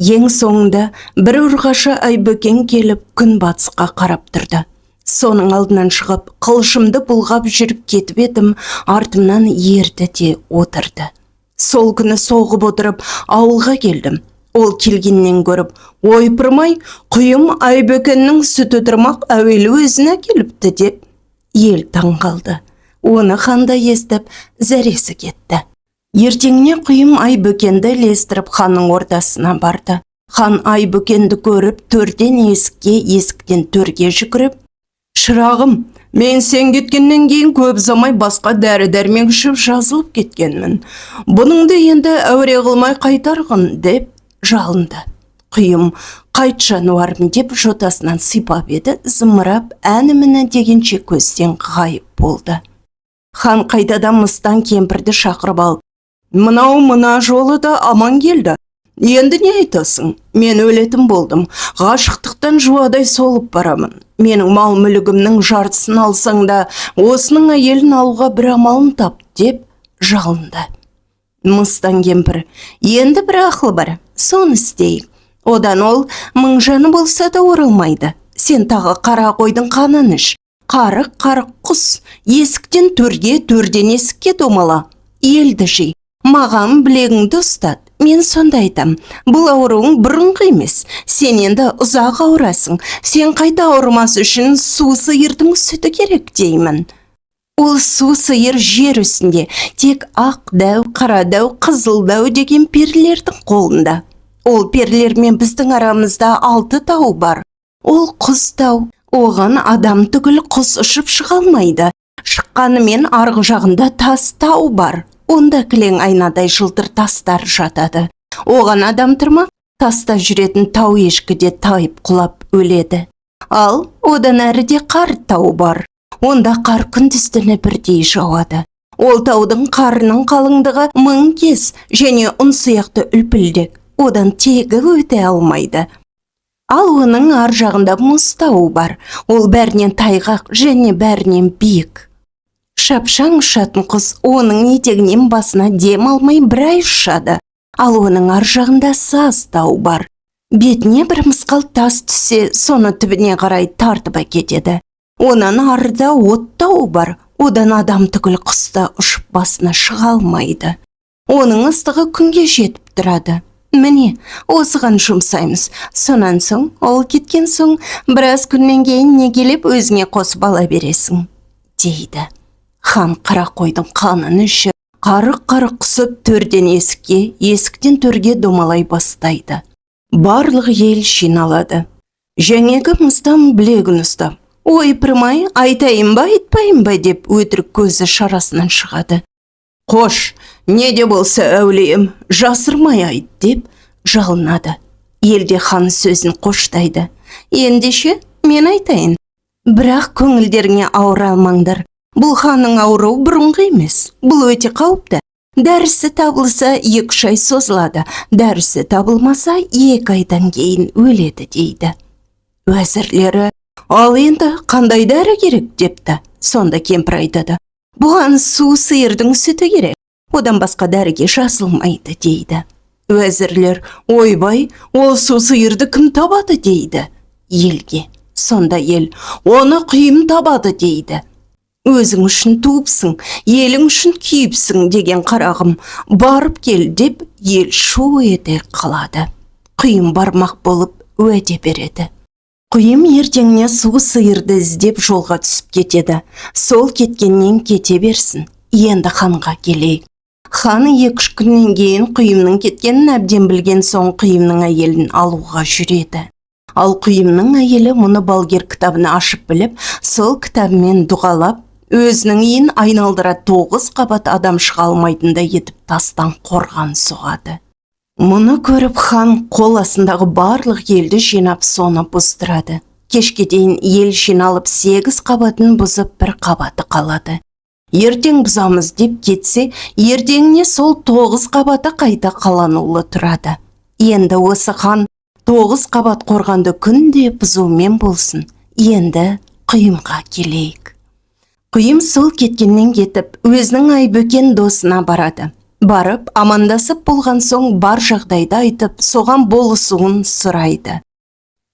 A: Ең соңында бір ұрғашы Айбөкен келіп күн батысқа қарап тұрды. Соның алдынан шығып, қылышымды бұлғап жүріп кетіп едім, артымнан ерді де отырды. Сол күні соғып отырып, ауылға келдім. Ол келгеннен көріп, ойпырмай, құйым Айбөкеннің сүті тұрмақ әуелі өзіне келіпті деп, ел таң қалды. Оны ханда естіп, зәресі кетті. Ертеңіне құйым Айбөкенді ілестіріп ханның ордасына барды. Хан Айбөкенді көріп, төрден есікке, есіктен төрге жүгіріп, «Шырағым, мен сен кеткеннен кейін көп замай басқа дәрі-дәрмек ішіп жазылып кеткенмін. Бұныңды енді әуре қылмай қайтарғын» деп жалынды. Құйым, «Қайт жануарым» деп жотасынан сипап еді, зымырап, әні-міні дегенше көзден ғайып болды. Хан қайтадан мыстан кемпірді шақырып алып, «Мынау мына жолы да аман келді. Енді не айтасың? Мен өлетін болдым. Ғашықтықтан жуадай солып барамын. Менің мал мүлігімнің жартысын алсаң да, осының әйелін алуға бір амалын тап» деп жалынды. Мыстан кемпір, «Енді бір ақыл бар, соны істейік. Одан ол 1000 жаны болса да оралмайды. Сен тағы қара қойдың қанын іш. Қарық құс, есіктен төрге, төрден есікке домала. Елді жи, маған білегіңді ұстат. Мен сонда айтам, бұл ауруың бұрынғы емес. Сен енді ұзақ ауырасың. Сен қайта ауырмас үшін су сиырдың сүті керек деймін. Ол су сиыр жер үстінде, тек ақ дәу, қара дәу, қызыл дәу деген перілердің қолында. Ол перілермен біздің арамызда 6 тау бар. Ол құс тау. Оған адам түгіл құс ұшып шыға алмайды. Шыққанымен арғы жағында тас тау бар. Онда кілең айнадай жылтыр тастар жатады. Оған адам тұрмақ, таста жүретін тау ешкіде тайып құлап өледі. Ал одан әріде қар тау бар. Онда қар күндіз-түні бірдей жауады. Ол таудың қарының қалыңдығы 1000 кес және ұн сияқты үлпілдек. Одан тегі өте алмайды. Ал оның ар жағында мұз тауы бар. Ол бәрінен тайғақ және бәрінен биік. Шапшаң ұшатын құс оның етегінен басына дем алмай бір ай ұшады. Ал оның ар жағында саз тау бар. Бетіне бір мысқал тас түссе, соны түбіне қарай тартып әкетеді. Онан арыда от тауы бар. Одан адам түгіл құста ұшып басына шыға алмайды. Оның ыстығы күнге жетіп тұрады. Міне, осыған жұмсаймыз. Сонан соң, ол кеткен соң, біраз күннен кейін не келіп өзіңе қосып ала бересің, дейді. Хан қара қойдың қанын ішіп, қарық-қарық құсып төрден есікке, есіктен төрге домалай бастайды. Барлық ел жиналады. Жәңегі мұстам білегін ұстап, ой пырмай, айтайын ба, айтпайын ба деп өтірік көзі шарасынан шығады. Қош, не де болса әулием, жасырмай айт деп жалынады. Елде хан сөзін қоштайды. Ендеше мен айтайын. Бірақ көңілдеріңе ауыра алмаңдар. Бұл ханның ауруы бұрынғы емес. Бұл өте қауіпті. Дәрісі табылса 2-3 ай созылады. Дәрісі табылмаса 2 айдан кейін өледі дейді. Уәзірлері, ал енді қандай дәрі керек депті. Сонда кемпір айтады. Бұған су сиырдың сүті керек. Одан басқа дәріге жазылмайды дейді. Уәзірлер, ойбай, ол су сиырды кім табады дейді. Елге. Сонда ел, оны құйым табады дейді. Өзің үшін туыпсың, елің үшін күйіпсің деген қарағым, барып кел деп ел шу ете қалады. Құйым бармақ болып уәде береді. Құйым ертеңіне су сиырды іздеп жолға түсіп кетеді. Сол кеткеннен кете берсін. Енді ханға келейік. Хан 2-3 күннен кейін құйымның кеткенін әбден білген соң құйымның әйелін алуға жүреді. Ал құйымның әйелі мұны балгер кітабына ашып біліп, сол кітабымен дұғалап, өзінің үйін айналдыра 9 қабат адам шыға алмайтындай етіп тастан қорған соғады. Мұны көріп хан қол астындағы барлық елді жинап соны бұздырады. Кешке дейін ел жиналып 8 қабатын бұзып 1 қабаты қалады. Ертең бұзамыз деп кетсе, ертеңіне сол 9 қабаты қайта қаланулы тұрады. Енді осы хан 9 қабат қорғанды күнде бұзумен болсын. Енді құйымға келейік. Құйым сол кеткеннен кетіп, өзінің Айбөкен досына барады. Барып, амандасып болған соң бар жағдайды айтып, соған болысуын сұрайды.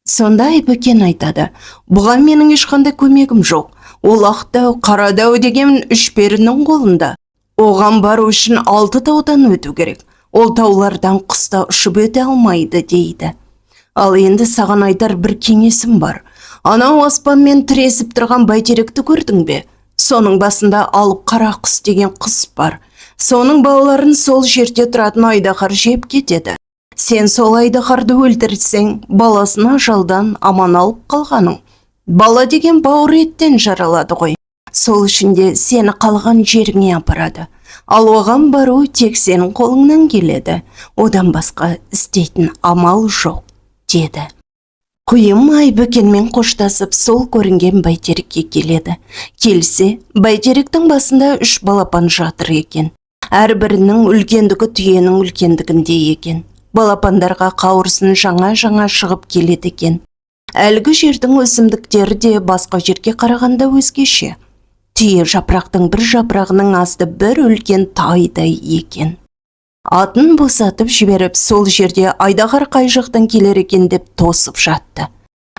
A: Сонда Айбөкен айтады, бұған менің ешқандай көмегім жоқ. Ол Ақтау, Қарадау деген 3 перінің қолында. Оған бару үшін 6 таудан өту керек. Ол таулардан құста ұшып өте алмайды дейді. Ал енді саған айтар бір кеңесім бар. Анау аспанмен тіресіп тұрған бәйтеректі көрдің бе? Соның басында алып қара құс деген құс бар. Соның балаларын сол жерде тұратын айдақар жеп кетеді. Сен сол айдақарды өлтірсең, баласына ажалдан аман алып қалғаның. Бала деген бауыр еттен жаралады ғой. Сол үшін де сені қалған жеріңе апарады. Ал оған бару тек сенің қолыңнан келеді. Одан басқа істейтін амал жоқ, деді. Құйым Айбөкенмен қоштасып сол көрінген бәйтерекке келеді. Келсе, бәйтеректің басында 3 балапан жатыр екен. Әрбірінің үлкендігі түйенің үлкендігінде екен. Балапандарға қауырсын жаңа-жаңа шығып келеді екен. Әлгі жердің өсімдіктері де басқа жерге қарағанда өзгеше. Түйе жапырақтың бір жапырағының асты бір үлкен тайдай екен. Атын босатып жіберіп, сол жерде айдағар қай жақтан келер екен деп тосып жатты.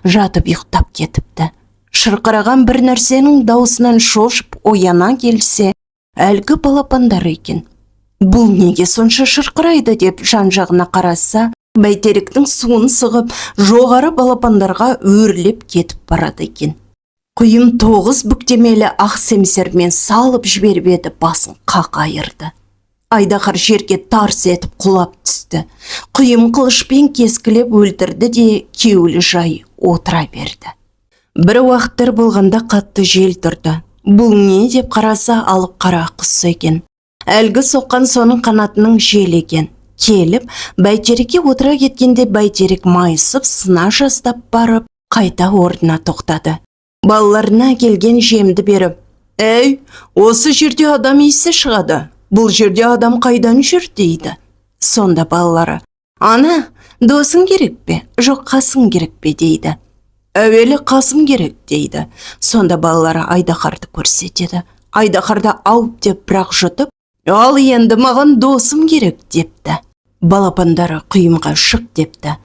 A: Жатып ұйықтап кетіпті. Шырқыраған бір нәрсенің даусынан шошып ояна келсе, әлгі балапандар екен. Бұл неге сонша шырқырайды деп жан-жағына қараса, бәйтеректің суын сығып, жоғары балапандарға өрлеп кетіп барады екен. Құйым 9 бүктемелі ақ семсермен салып жіберіп еді, басын қақайырды. Айдақар жерге тарс етіп құлап түсті. Құйым қылышпен кескілеп өлтірді де кеулі жай отыра берді. Бір уақыттар болғанда қатты жел тұрды. Бұл не деп қараса алып қара құс екен. Әлгі соққан соның қанатының жел екен. Келіп, бәйтерекке отыра кеткенде бәйтерек майысып, сына жаздап барып, қайта орнына тоқтады. Балаларына келген жемді беріп, «Әй, осы жерде адам иісі шығады. Бұл жерде адам қайдан жүр?» дейді. Сонда балалары, «Ана, досың керек пе, жоқ қасың керек пе?» дейді. «Әуелі қасым керек» дейді. Сонда балалары Айдаһарды көрсетеді. Айдаһарды ауып деп бірақ жұтып, «Ал енді маған досым керек» депті. Балапандары құйымға шық депті.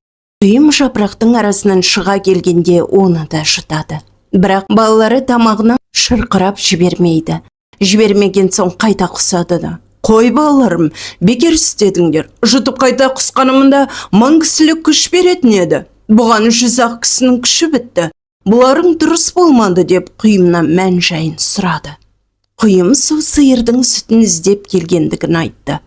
A: Құйым жапырақтың арасынан шыға келгенде оны да жұтады. Бірақ балалары тамағынан шырқырап жібермейді. Жібермеген соң қайта құсады да. «Қой балаларым, бекер істедіңдер. Жұтып қайта құсқанымында 1000 кісілік күш беретін еді. Бұған 100-ақ кісінің күші бітті. Бұларың дұрыс болмады» деп құйымнан мән жайын сұрады. Құйым су сиырдың сүтін іздеп келгендігін айтты.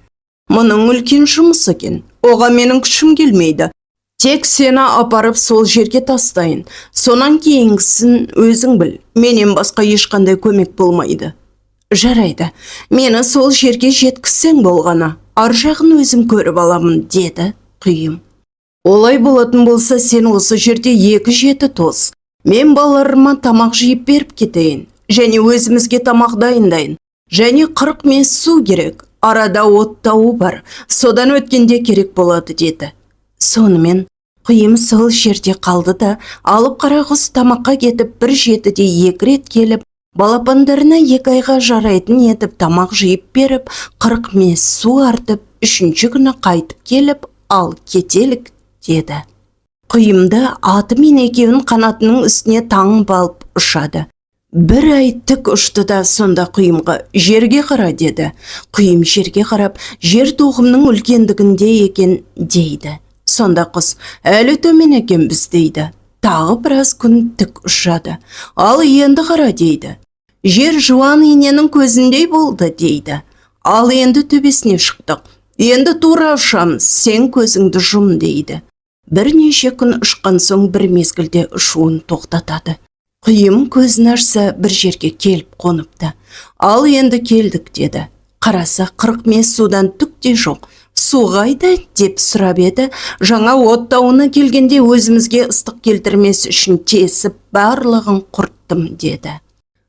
A: «Мұның үлкен жұмыс екен. Оған менің күшім келмейді. Тек сені апарып сол жерге тастайын. Сонан кейінгісін өзің біл. Менен басқа ешқандай көмек болмайды». «Жарайды, мені сол жерге жеткізсең болғаны. Ар жағын өзім көріп аламын» деді құйым. «Олай болатын болса, сен осы жерде 2 жеті тоз. Мен балаларыма тамақ жиып беріп кетейін. Және өзімізге тамақ дайындайын. Және 40 мес су керек. Арада оттауы бар. Содан өткенде керек болады» деді. Сонымен құйым сол жерде қалды да, алып қара құс тамаққа кетіп 1 жетіде 2 рет келіп, балапандарына 2 айға жарайтын етіп тамақ жиып беріп, 40 мес су артып, 3-ші күні қайтып келіп, «Ал кетелік» деді. Құйымды аты мен екеуін қанатының үстіне таңып алып ұшады. 1 ай тік ұшты да сонда құйымға «Жерге қара» деді. Құйым жерге қарап, жер тоғымның үлкендігінде екен дейді. Сонда құс «Әлі төмен екенбіз» дейді. Тағы біраз күн тік ұшады. «Ал енді қара» дейді. «Жер жуан иненің көзіндей болды» дейді. «Ал енді төбесіне шықтық. Енді тура ұшамыз, сен көзіңді жұм» дейді. Бірнеше күн ұшқан соң бір мезгілде ұшуын тоқтатады. Құйым көзін ашса бір жерге келіп қоныпты. «Ал енді келдік» деді. Қараса 40 мес судан түк те жоқ. «Су қайда?» деп сұрап еді. «Жаңа оттауына келгенде өзімізге ыстық келтірмес үшін тесіп барлығын құрттым» деді.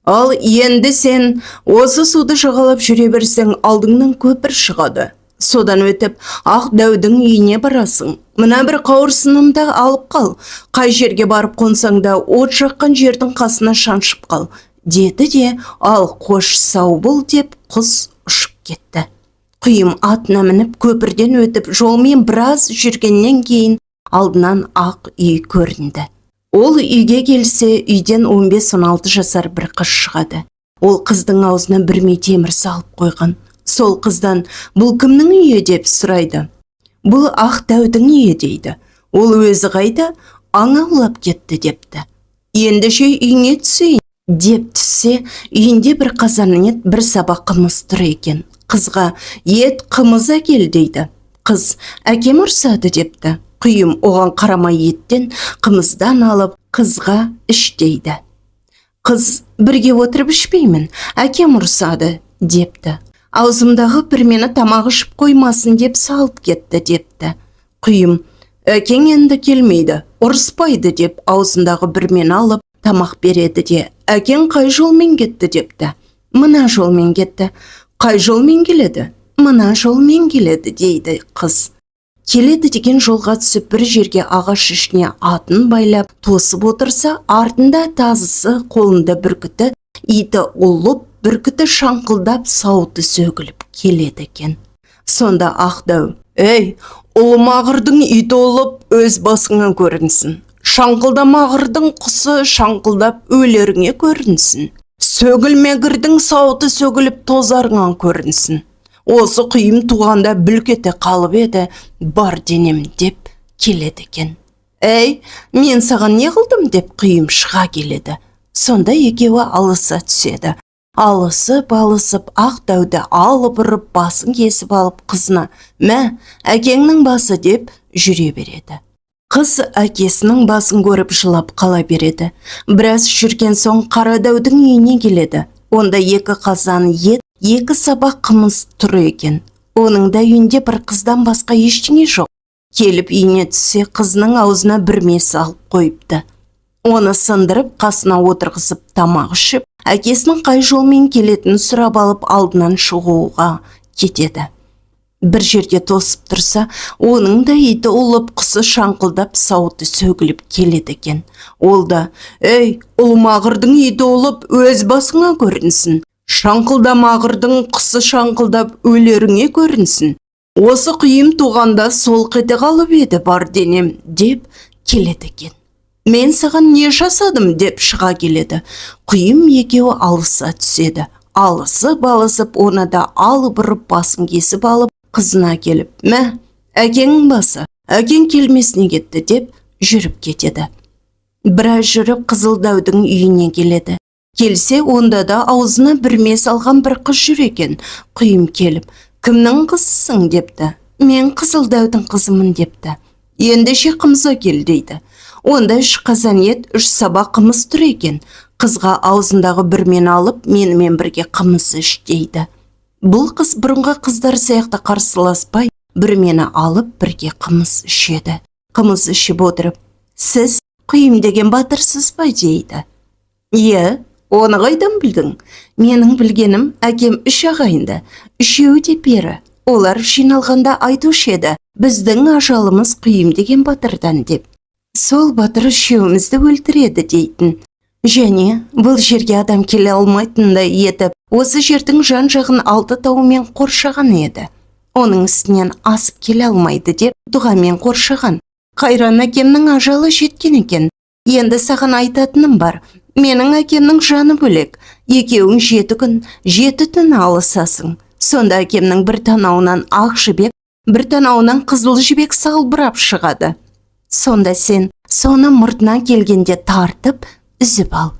A: «Ал енді сен осы суды жағалап жүре берсең, алдыңнан көпір шығады. Содан өтіп, Ақ дәудің үйіне барасың. Мына бір қауырсынымды алып қал. Қай жерге барып қонсаң да от жаққан жердің қасына шаншып қал» деді де, «Ал қош сау бол» деп құс ұшып кетті. Құйым атына мініп көпірден өтіп жолмен біраз жүргеннен кейін алдынан ақ үй көрінді. Ол үйге келсе, үйден 15-16 жасар бір қыз шығады. Ол қыздың аузына бір ми темір салып қойған. Сол қыздан «Бұл кімнің үйі?» деп сұрайды. «Бұл Ақ дәудің үйі» дейді. Ол өзі қайда? «Аң аулап кетті» депті. «Ендеше үйіңе түсейін» деп түссе, үйінде бір қазан ет, бір сабақ қымыз тұр екен. Қызға «Ет, қымыз әкел» дейді. Қыз «Әкем ұрсады» депті. Құйым оған қарамай еттен қымыздан алып қызға «Іш» дейді. Қыз «Бірге отырып ішпеймін, әкем ұрсады» депті. «Аузымдағы бүрмені тамақ ішіп қоймасын» деп салып кетті депті. Құйым «Әкең енді келмейді, ұрыспайды» деп аузындағы бүрмені алып тамақ береді де, «Әкең қай жолмен кетті?» депті. «Мына жолмен кетті». «Қай жолмен келеді?» «Мына жолмен келеді» дейді қыз. Келеді деген жолға түсіп бір жерге ағаш ішіне атын байлап тосып отырса, артында тазысы, қолында бүркіті, иті ұлып, бүркіті шаңқылдап, сауыты сөгіліп келеді екен. Сонда Ақ дәу «Ей, ұлымағырдың иті ұлып, өз басыңа көрінсін. Шаңқылдамағырдың құсы шаңқылдап, өлеріңе көрінсін. Сөгілмегірдің сауыты сөгіліп, тозарыңа көрінсін. Осы құйым туғанда бүлкете қалып еді, бар денем» деп келеді екен. «Әй, мен саған не қылдым?» деп құйым шыға келеді. Сонда екеуі алыса түседі. Алысып Ақ дәуді алып ұрып, басын кесіп алып қызына «Мә, әкеңнің басы» деп жүре береді. Қыз әкесінің басын көріп жылап қала береді. Біраз жүрген соң Қара дәудің үйіне келеді. Онда 2 қазан ет, 2 сабақ қымыз тұр екен. Оның да үйінде бір қыздан басқа ештеңе жоқ. Келіп үйіне түссе, қызының аузына бір мес алып қойыпты. Оны сындырып, қасына отырғызып тамақ ішіп, әкесінің қай жолмен келетінін сұрап алып алдынан шығуға кетеді. Бір жерге тосып тұрса, оның да иті ұлып, құсы шаңқылдап, сауыты сөгіліп келеді екен. Ол да: «Ей, ұлмағырдың иті ұлып, өз басыңа көрінсін. Шаңқылдамағырдың құсы шаңқылдап, өлеріңе көрінсін. Осы құйым туғанда сол қете қалып еді бар денем», деп келеді екен. «Мен саған не жасадым?» деп шыға келеді. Құйым екеуі алыса түседі. Алысып, оны да алып ұрып басын кесіп алып, қызына келіп: «Мә, әкеңнің басы, әкең келмесіне кетті», деп жүріп кетеді. Біраз жүріп Қызыл дәудің үйіне келеді. Келсе, онда да аузына бір мес алған бір қыз жүр екен. Құйым келіп: «Кімнің қызысың?» депті. «Мен Қызыл дәудің қызымын» депті. «Ендеше қымыз әкел» дейді. Онда 3 қазан ет, 3 саба қымыз тұр екен. Қызға аузындағы бір мен алып, менімен бірге қымыз іш дейді. Бұл қыз бұрынғы қыздар сияқты қарсыласпай, бір мені алып, бірге қымыз ішеді. Қымыз ішіп отырып: «Сіз Құйым деген батырсыз ба?» дейді. «Е, оны қайдан білдің?» «Менің білгенім, әкем 3 ағайынды, 3-еуі де пері. Олар жиналғанда айтушы еді: біздің ажалымыз Құйым деген батырдан» деп. «Сол батыр 3-еуімізді өлтіреді» дейтін. Және бұл жерге адам келе алмайтындай етіп, осы жердің жан-жағын 6 тауымен қоршаған еді. Оның үстінен асып келе алмайды деп дұғамен қоршаған. «Қайран әкемнің ажалы жеткен екен. Енді саған айтатыным бар. Менің әкемнің жаны бөлек. Екеуің 7 күн, 7 түн алысасың. Сонда әкемнің бір танауынан ақ жібек, бір танауынан қызыл жібек салбырап шығады. Сонда сен соны мұртына келгенде тартып, үзіп ал.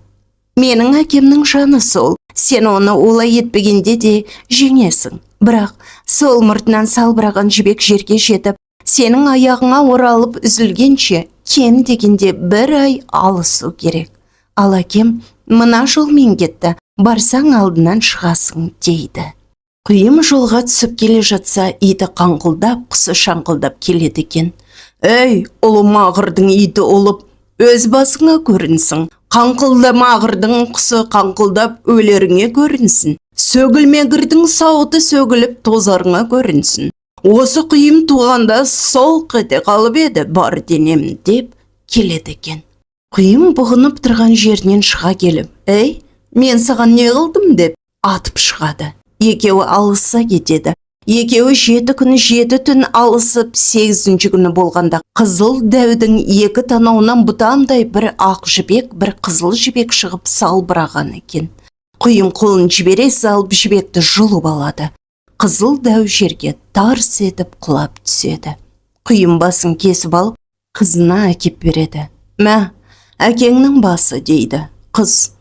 A: Менің әкемнің жаны сол. Сен оны олай етпегенде де жеңесің. Бірақ сол мұртынан салбыраған жібек жерге жетіп, сенің аяғыңа оралып үзілгенше кем дегенде 1 ай алысу керек. Ал әкем мына жолмен кетті, барсаң алдынан шығасың» дейді. Құйым жолға түсіп келе жатса, иті қаңқылдап, құсы шаңқылдап келеді екен. «Ей, ұлымағырдың иті ұлып, өз басыңа көрінсін. Қаңқылдамағырдың құсы қаңқылдап, өлеріңе көрінсін. Сөгілмегірдің сауыты сөгіліп, тозарыңа көрінсін. Осы Құйым туғанда сол қете қалып еді бар денем» деп келеді екен. Құйым бұғынып тұрған жерінен шыға келіп: «Ей, мен саған не қылдым?» деп атып шығады. Екеуі алыса кетеді. Екеуі 7 күн 7 түн алысып, 8-ші күні болғанда Қызыл дәудің 2 танауынан бұтандай бір ақ жібек, бір қызыл жібек шығып салбыраған екен. Құйым қолын жібере салып жібекті жұлып алады. Қызыл дәу жерге тарс етіп құлап түседі. Құйым басын кесіп алып, қызына әкеп береді. «Мә, әкеңнің басы» дейді. Қыз: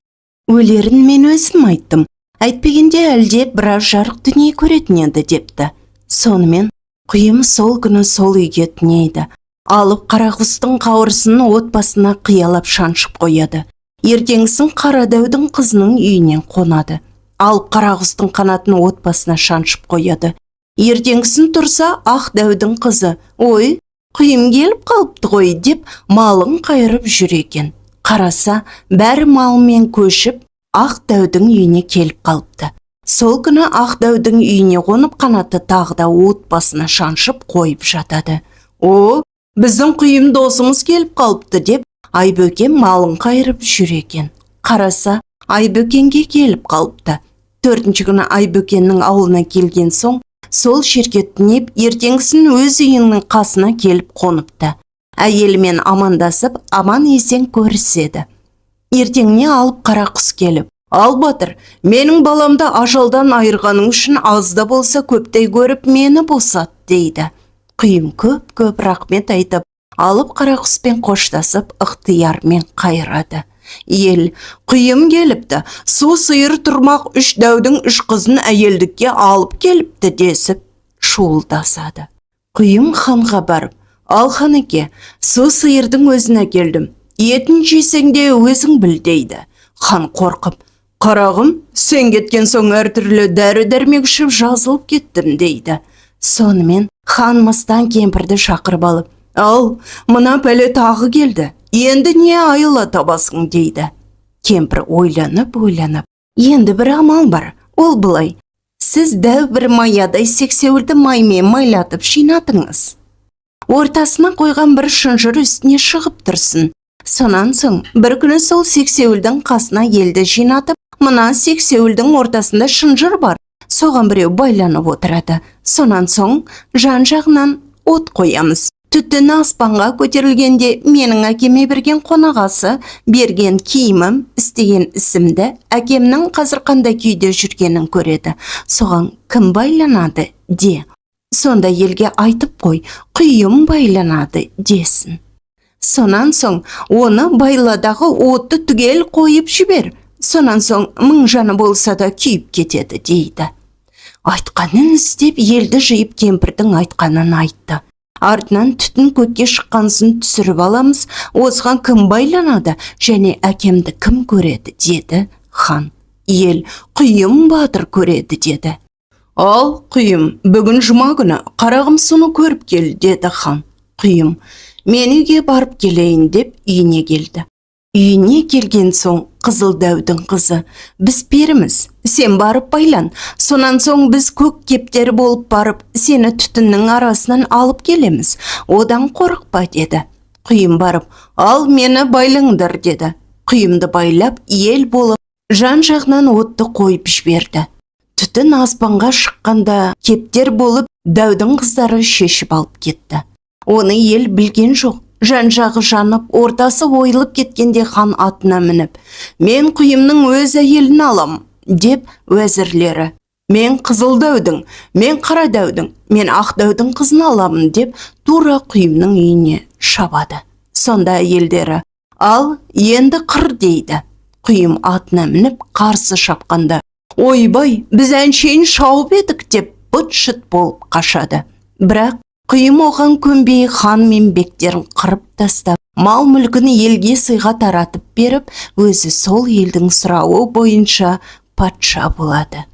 A: «Өлерін мен өзім айттым. Әйтпегенде әлде біраз жарық дүние көретін еді» депті. Сонымен Құйым сол күні сол үйге түнейді. Алып қарақұстың қауырсын отбасына қиялап шаншып қояды. Ертеңгісін Қара дәудің қызының үйінен қонады. Алып қарақұстың қанатын отбасына шаншып қояды. Ертеңгісін тұрса, Ақ дәудің қызы: «Ой, Құйым келіп қалыпты ғой» деп малын қайырып жүр екен. Қараса, бәрі малымен көшіп, Ақ дәудің үйіне келіп қалыпты. Сол күні Ақ дәудің үйіне қонып, қанаты тағы да отбасына шаншып қойып жатады. «О, біздің Құйым досымыз келіп қалыпты» деп Айбөкен малын қайырып жүр екен. Қараса, Айбөкенге келіп қалыпты. 4-ші күні Айбөкеннің ауылына келген соң, сол жерге түнеп, ертеңгісін өз үйінің қасына келіп қоныпты. Әйелімен амандасып, аман есен көріседі. Ертеңіне алып қарақұс келіп: «Ал батыр, менің баламды ажалдан айырғаның үшін аз да болса көптей көріп мені босат» дейді. Құйым көп рахмет айтып, алып қарақұспен қоштасып, ықтиярмен қайырады. «Ел, Құйым келіпті, су сиыр тұрмақ 3 дәудің 3 қызын әйелдікке алып келіпті» десіп шуылдасады. Құйым ханға барып: «Ал ханеке, су сиырдың өзін әкелдім. Етін жесең де өзің біл» дейді. Хан қорқып: «Қарағым, сен кеткен соң әртүрлі дәрі-дәрмек ішіп жазылып кеттім» дейді. Сонымен хан мыстан кемпірді шақырып алып, «Ал, мына пәле тағы келді, енді не айла табасың?» дейді. Кемпір ойланып, енді бір амал бар, ол былай: сіз дәу бір маядай сексеуілді маймен майлатып жинатыңыз. Ортасына қойған бір шынжыр үстіне шығып тұрсын. Сонан соң бір күні сол сексеуілдің қасына елді жинатып, мына сексеуілдің ортасында шынжыр бар, соған біреу байланып отырады. Сонан соң жан жағынан от қоямыз. Түтін аспанға көтерілгенде менің әкеме берген қонағасы, берген киімім, істеген ісімді, әкемнің қазір қандай күйде жүргенін көреді. Соған кім байланады де. Сонда елге айтып қой, құйым байланады десін. Сонан соң оны байладағы отты түгел қойып жібер. Сонан соң 1000 жаны болса да күйіп кетеді дейді. Айтқанын істеп, елді жиып кемпірдің айтқанын айтты. Артынан түтін көкке шыққансын түсіріп аламыз, осыған кім байланады және әкемді кім көреді деді хан. Ел құйым батыр көреді деді. Ал құйым, бүгін жұма күні, қарағым соны көріп кел деді хан. Құйым, мен үйге барып келейін деп үйіне келді. Үйіне келген соң Қызыл Дәудің қызы, біз періміз, сен барып байлан, сонан соң біз көк кептер болып барып, сені түтіннің арасынан алып келеміз, одан қорықпа деді. Құйым барып, ал мені байлаңдар деді. Құйымды байлап, ел болып, жан жағынан отты қойып жіберді. Түтін аспанға шыққанда кептер болып, Дәудің қыздары шешіп алып кетті. Оны ел білген жоқ. Жан жағы жанып, ортасы ойылып кеткенде хан атына мініп, «Мен құйымның өз әйелін алам» деп уәзірлері, «Мен Қызыл Дәудің, мен Қара Дәудің, мен Ақ Дәудің қызын аламын» деп тура құйымның үйіне шабады. Сонда әйелдері, «Ал, енді қыр» дейді. Құйым атына мініп қарсы шапқанда, «Ойбай, біз әншейін шауып едік» деп бұт-шыт болып қашады. Бірақ Құйым оған көнбей хан мен бектерін қырып тастап, мал мүлкін елге сыйға таратып беріп, өзі сол елдің сұрауы бойынша патша болады.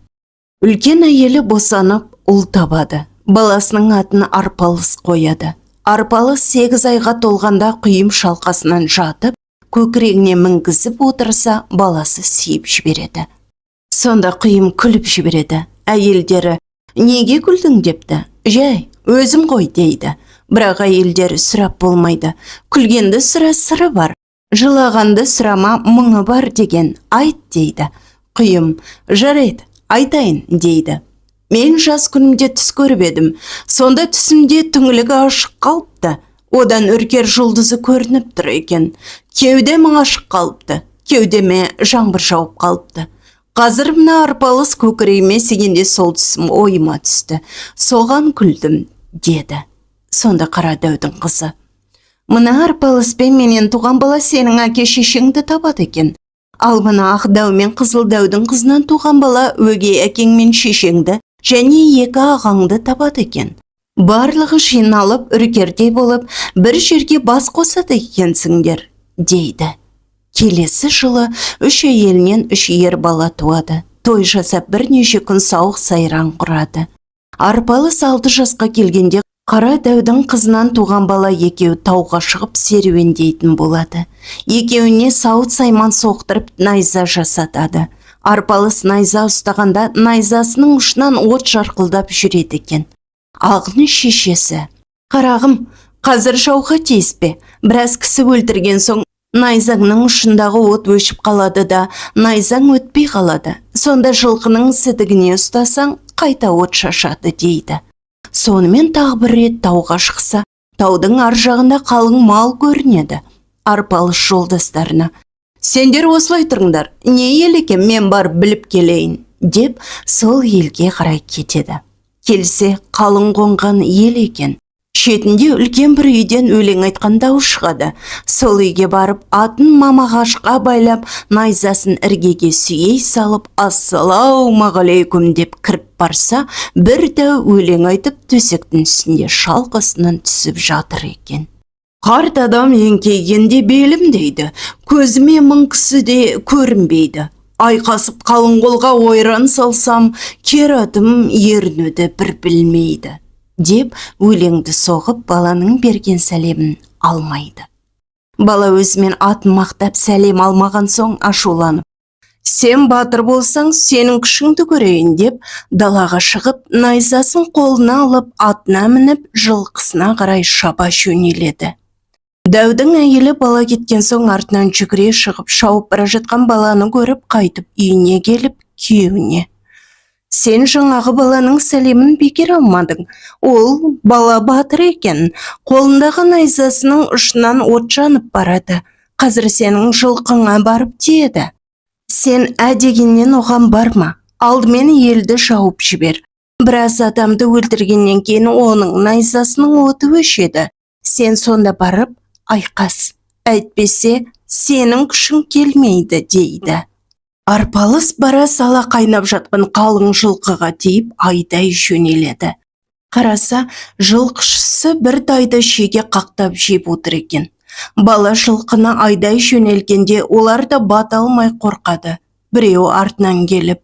A: Үлкен әйелі босанып, ұл табады. Баласының атын Арпалыс қояды. Арпалыс 8 айға толғанда Құйым шалқасынан жатып, көкірегіне мінгізіп отырса, баласы сүйіп жібереді. Сонда Құйым күліп жібереді. Әйелдері, «Неге күлдің?» депті. «Жай, өзім ғой» дейді. Бірақ әйелдері сұрап болмайды. Күлгенді сұра сыры бар, жылағанды сұрама мұңы бар деген айт дейді. Құйым, жарайды, айтайын дейді. Мен жас күнімде түс көріп едім. Сонда түсімде түңлігі ашық қалыпты. Одан үркер жұлдызы көрініп тұр екен. Кеудем ашық қалыпты. Кеудеме жаңбыр жауып қалыпты. Қазір мына Арпалыс көкірегіме сегенде сол түсім ойыма түсті. Соған күлдім деді. Сонда Қара Дәудің қызы, «Мына Арпалыспен менен туған бала сенің әке шешеңді табады екен. Ал мына Ақ Дәу мен Қызыл Дәудің қызынан туған бала өгей әкең мен шешеңді және 2 ағаңды табады екен. Барлығы жиналып, үркердей болып, бір жерге бас қосады екенсіңдер» дейді. Келесі жылы 3 әйелінен 3 ер бала туады. Той жасап бірнеше күн сауық сайран құрады. Арпалыс 6 жасқа келгенде Қара Дәудің қызынан туған бала екеу тауға шығып серуендейтін болады. Екеуіне сауыт сайман соқтырып найза жасатады. Арпалыс найза ұстағанда найзасының ұшынан от жарқылдап жүреді екен. Ағының шешесі, «Қарағым, қазір жауға тиіспе, біраз кісі өлтірген соң найзаңның ұшындағы от өшіп қалады да, найзаң өтпей қалады. Сонда жылқының сідігіне ұстасаң, қайта от шашады» дейді. Сонымен тағы бір рет тауға шықса, таудың ар жағында қалың мал көрінеді. Арпалыс жолдастарына, «Сендер осылай тұрыңдар, не ел екен, мен барып біліп келейін» деп сол елге қарай кетеді. Келсе, қалың қонған ел екен. Шетінде үлкен бір үйден өлең айтқан дауыс шығады. Сол үйге барып, атын мамағашқа байлап, найзасын іргеге сүйей салып, «Ассалаумағалейкум» деп кіріп барса, бір дәу өлең айтып, төсектің үстінде шалқасынан түсіп жатыр екен. «Қарт адам еңкейгенде белім» дейді, «көзіме 1000 кісі де көрінбейді. Айқасып қалың қолға ойран салсам, кер атым ерінуді бір білмейді» деп өлеңді соғып баланың берген сәлемін алмайды. Бала өзімен атын мақтап сәлем алмаған соң ашуланып, сен батыр болсаң, сенің күшіңді көрейін деп, далаға шығып, найзасын қолына алып, атына мініп, жылқысына қарай шаба жөнеледі. Дәудің әйелі бала кеткен соң артынан жүгіре шығып, шауып бара жатқан баланы көріп, қайтып үйіне келіп, күйеуіне: сен жаңағы баланың сәлемін бекер алмадың. Ол бала батыр екен. Қолындағы найзасының ұшынан от жанып барады. Қазір сенің жылқыңа барып тиеді. Сен дегеннен оған барма. Алдымен елді шауып жібер. Біраз адамды өлтіргеннен кейін оның найзасының оты өшеді. Сен сонда барып айқас. Әйтпесе, сенің күшің келмейді, дейді. Арпалыс бара сала қайнап жатқан қалың жылқыға тиіп айдай жөнеледі. Қараса, жылқышысы бір тайды шеге қақтап жеп отыр екен. Бала жылқыны айдай жөнелгенде олар да бата алмай қорқады. Біреу артынан келіп: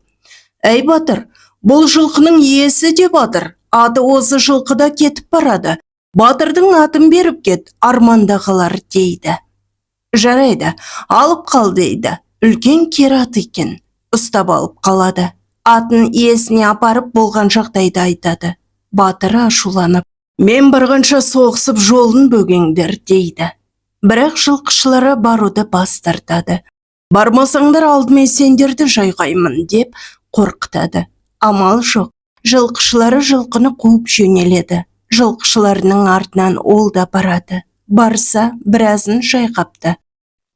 A: әй батыр, бұл жылқының иесі де батыр. Аты осы жылқыда кетіп барады. Батырдың атын беріп кет, арманда қалар, дейді. Жарайды, алып қал, дейді. Үлкен кер ат екен. Ұстап алып қалады. Атын иесіне апарып болған жағдайды айтады. Батыр ашуланып: мен барғанша соғысып жолын бөгеңдер, дейді. Бірақ жылқышылары баруды бас тартады. Бармасаңдар алдымен сендерді жайғаймын деп қорқытады. Амал жоқ. Жылқышылары жылқыны қуып жөнеледі. Жылқышыларының артынан ол да барады. Барса, біразын жайғапты.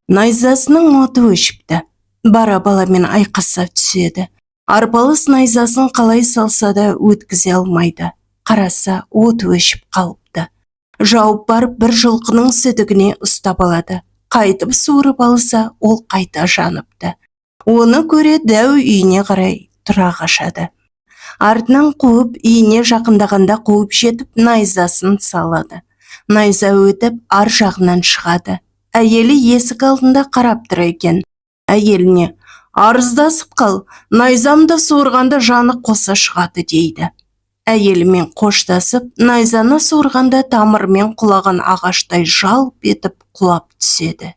A: Найзасының оты өшіпті. Бара баламен айқаса түседі. Арпалыс найзасын қалай салса да өткізе алмайды. Қараса, оты өшіп қалыпты. Жауып барып бір жылқының сідігіне ұстап алады. Қайтып суырып алса, ол қайта жаныпты. Оны көре дәу үйіне қарай тұра қашады. Артынан қуып, үйіне жақындағанда қуып жетіп, найзасын салады. Найза өтіп, ар жағынан шығады. Әйелі есік алдында қарап тұр екен. Әйеліне: арыздасып қал, найзамды суырғанда жаны қоса шығады, дейді. Әйелімен қоштасып, найзаны суырғанда тамырмен құлаған ағаштай жалп етіп құлап түседі.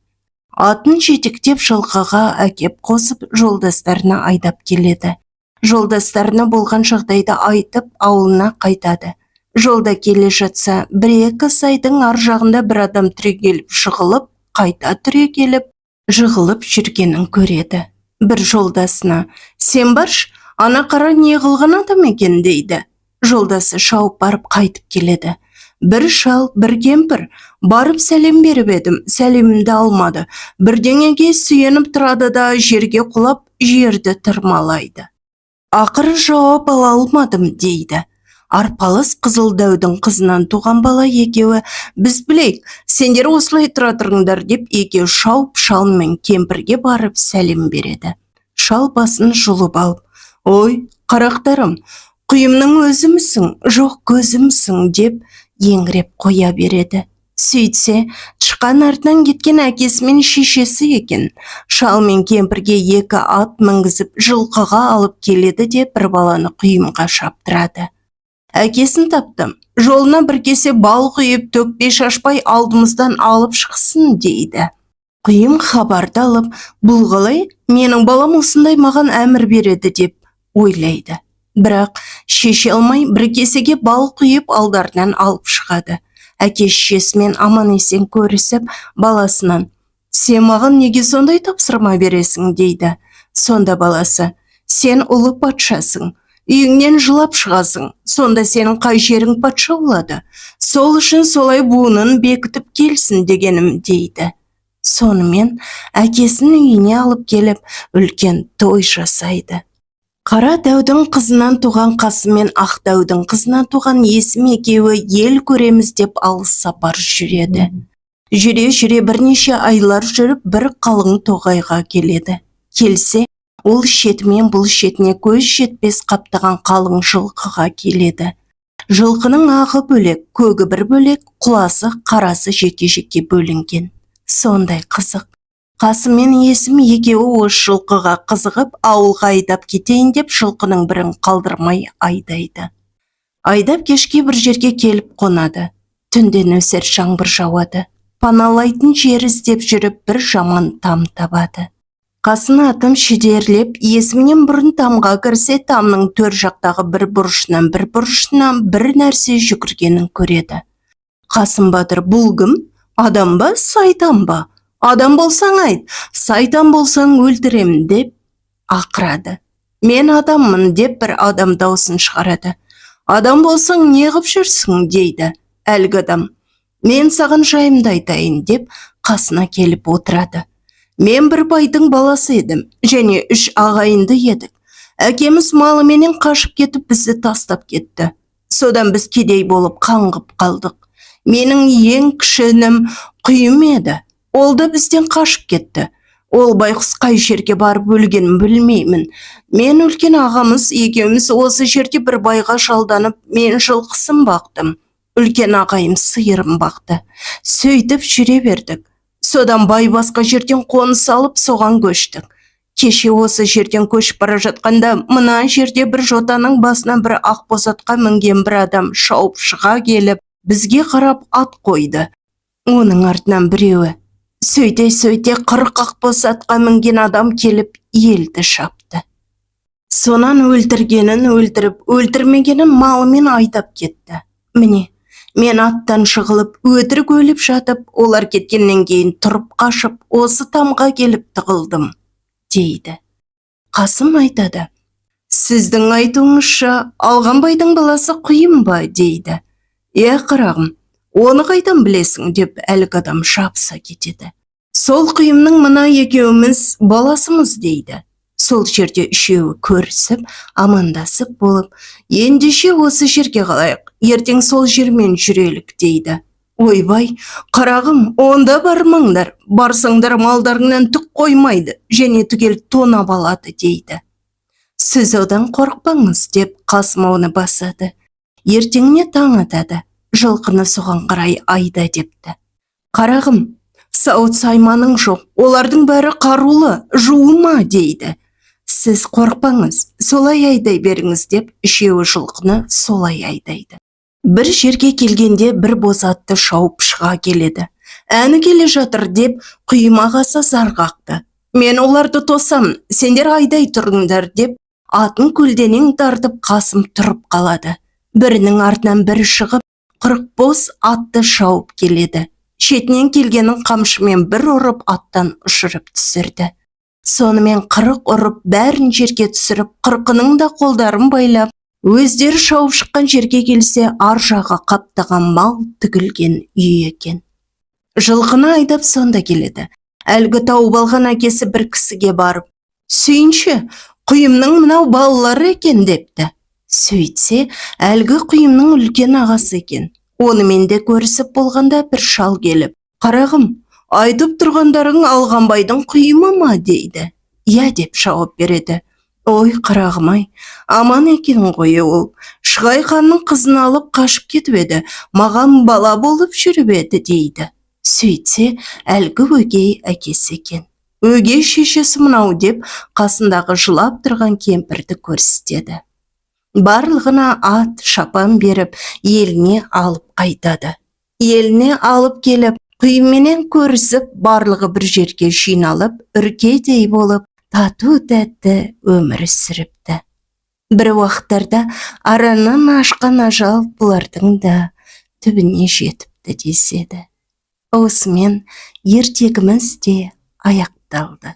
A: Атын жетектеп жылқыға әкеп қосып, жолдастарына айдап келеді. Жолдастарына болған жағдайды айтып, ауылына қайтады. Жолда келе жатса, бір-екі сайдың ар жағында бір адам түрегеліп жығылып, қайта түрегеліп, жығылып жүргенін көреді. Бір жолдасына: сен барш, ана қара не қылған адам екен, дейді. Жолдасы шауып барып қайтып келеді. Бір шал, бір кемпір. Барып сәлем беріп едім, сәлемімді алмады. Бірдеңеге сүйеніп тұрады да жерге құлап, жерді тырмалайды. Ақыры жауап ала алмадым, дейді. Арпалыс Қызыл Дәудің қызынан туған бала екеуі: біз білейік, сендер осылай тұра тұрыңдар, деп екеу шауып шал мен кемпірге барып сәлем береді. Шал басын жұлып алып: ой, қарақтарым, құйымның өзімсің, жоқ көзімсің, деп еңіреп қоя береді. Сөйтсе, тышқан артынан кеткен әкесі мен шешесі екен. Шал мен кемпірге екі ат мінгізіп жылқыға алып келеді де бір баланы құйымға шаптырады. Әкесін таптым, жолына бір кесе бал құйып, төкпей шашпай алдымыздан алып шықсын, дейді. Құйым хабарды алып: бұл қалай, менің балам осындай маған әмір береді, деп ойлайды. Бірақ шеше алмай бір кесеге бал құйып алдарынан алып шығады. Әке-шешесімен аман есен көрісіп, баласынан: сен маған неге сондай тапсырма бересің, дейді. Сонда баласы: сен ұлы патшасың, үйіңнен жылап шығасың, сонда сенің қай жерің патша болады? Сол үшін солай буынын бекітіп келсін дегенім, дейді. Сонымен әкесін үйіне алып келіп, үлкен той жасайды. Қара Дәудің қызынан туған Қасым мен Ақ Дәудің қызынан туған Есім екеуі ел көреміз деп алыс сапар жүреді. Жүре-жүре бірнеше айлар жүріп, бір қалың тоғайға келеді. Келсе, ол шетімен бұл шетіне көз жетпес қаптаған қалың жылқыға келеді. Жылқының ағы бөлек, көгі бір бөлек, құласы, қарасы жеке-жеке бөлінген. Сондай қызық. Қасым мен Есім екеуі осы жылқыға қызығып, ауылға айдап кетейін деп жылқының бірін қалдырмай айдайды. Айдап кешке бір жерге келіп қонады. Түнде нөсер жаңбыр жауады. Паналайтын жер іздеп жүріп бір жаман там табады. Қасына атым шідерлеп, есімнен бұрын тамға кірсе, тамның төр жақтағы бір бұрышынан бір нәрсе жүгіргенін көреді. Қасым Батыр, бұл кім? Адам ба, сайтан ба? Адам болсаң айт, сайтан болсаң өлтіремін деп ақырады. Мен адаммын деп бір адам даусын шығарады. Адам болсаң не қып жүрсің дейді әлгі адам. Мен саған жайымды айтайын деп қасына келіп отырады. Мен бір байдың баласы едім, және 3 ағайынды едік. Әкеміз малыменен қашып кетіп бізді тастап кетті. Содан біз кедей болып қаңғып қалдық. Менің ең кіші інім Құйым еді. Ол да бізден қашып кетті. Ол байқұс қай жерге барып өлгенін білмеймін. Мен үлкен ағамыз екеуміз осы жерде бір байға жалданып, мен жылқысын бақтым. Үлкен ағайым сиырын бақты. Сөйтіп жүре бердік. Содан бай басқа жерден қоныс алып, соған көштік. Кеше осы жерден көшіп бара жатқанда, мына жерде бір жотаның басына бір ақ боз атқа мінген бір адам шауып шыға келіп, бізге қарап ат қойды. Оның артынан біреуі. Сөйте 40 ақ боз атқа мінген адам келіп елді шапты. Сонан өлтіргенін өлтіріп, өлтірмегенін малымен айдап кетті. Міне, мен аттан шығылып, өтірік өліп жатып, олар кеткеннен кейін тұрып қашып, осы тамға келіп тығылдым, дейді. Қасым айтады. Сіздің айтуыңызша, алған байдың баласы Құйым ба, дейді. Қарағым, оны қайдан білесің деп әлгі адам жабыса кетеді. Сол Құйымның мына екеуміз баласымыз, дейді. Сол жерде үшеуі көрісіп, амандасып болып, ендеше осы жерге қалайық, ертең сол жермен жүрелік, дейді. Ойбай, қарағым, онда бармаңдар, барсаңдар малдарыңнан түк қоймайды, және түгел тонап алады, дейді. Сіз одан қорықпаңыз деп Қасым оны басады. Ертеңіне таң атады, жылқыны соған қарай айда депті. Қарағым, сауыт сайманың жоқ, олардың бәрі қарулы, жуыма, дейді. Сіз қорықпаңыз, солай айдай беріңіз деп үшеуі жылқыны солай айдайды. Бір жерге келгенде бір боз атты шауып шыға келеді. Әні келе жатыр деп Құйым ағасы зар қақты. Мен оларды тосам, сендер айдай тұрыңдар деп атын көлденең тартып Қасым тұрып қалады. Бірінің артынан бірі шығып, 40 боз атты шауып келеді. Шетінен келгенін қамшымен бір ұрып аттан ұшырып түсірді. Сонымен 40 ұрып бәрін жерге түсіріп, 40-ның да қолдарын байлап, өздері шауып шыққан жерге келсе, ар жағы қаптаған мал тігілген үй екен. Жылқыны айдап сонда келеді. Әлгі тауып алған әкесі бір кісіге барып, сүйінші, Құйымның мынау балалары екен депті. Сөйтсе, әлгі Құйымның үлкен ағасы екен. Онымен де көрісіп болғанда бір шал келіп, қарағым, айтып тұрғандарың алған байдың Құйымы ма, дейді. Я деп жауап береді. Ой, қарағым-ай, аман екен ғой ол. Шығай ханның қызын алып қашып кетіп еді, маған бала болып жүріп еді, дейді. Сөйтсе, әлгі өгей әкесі екен. Өгей шешесі мынау деп қасындағы жылап тұрған кемпірді көрсетеді. Барлығына ат, шапан беріп, еліне алып қайтады. Еліне алып келіп, Құйымменен көрісіп, барлығы бір жерге жиналып, үркедей болып, тату тәтті өмір сүріпті. Бір уақыттарда аранын ашқан ажал бұлардың да түбіне жетіпті деседі. Осымен ертегіміз де аяқталды.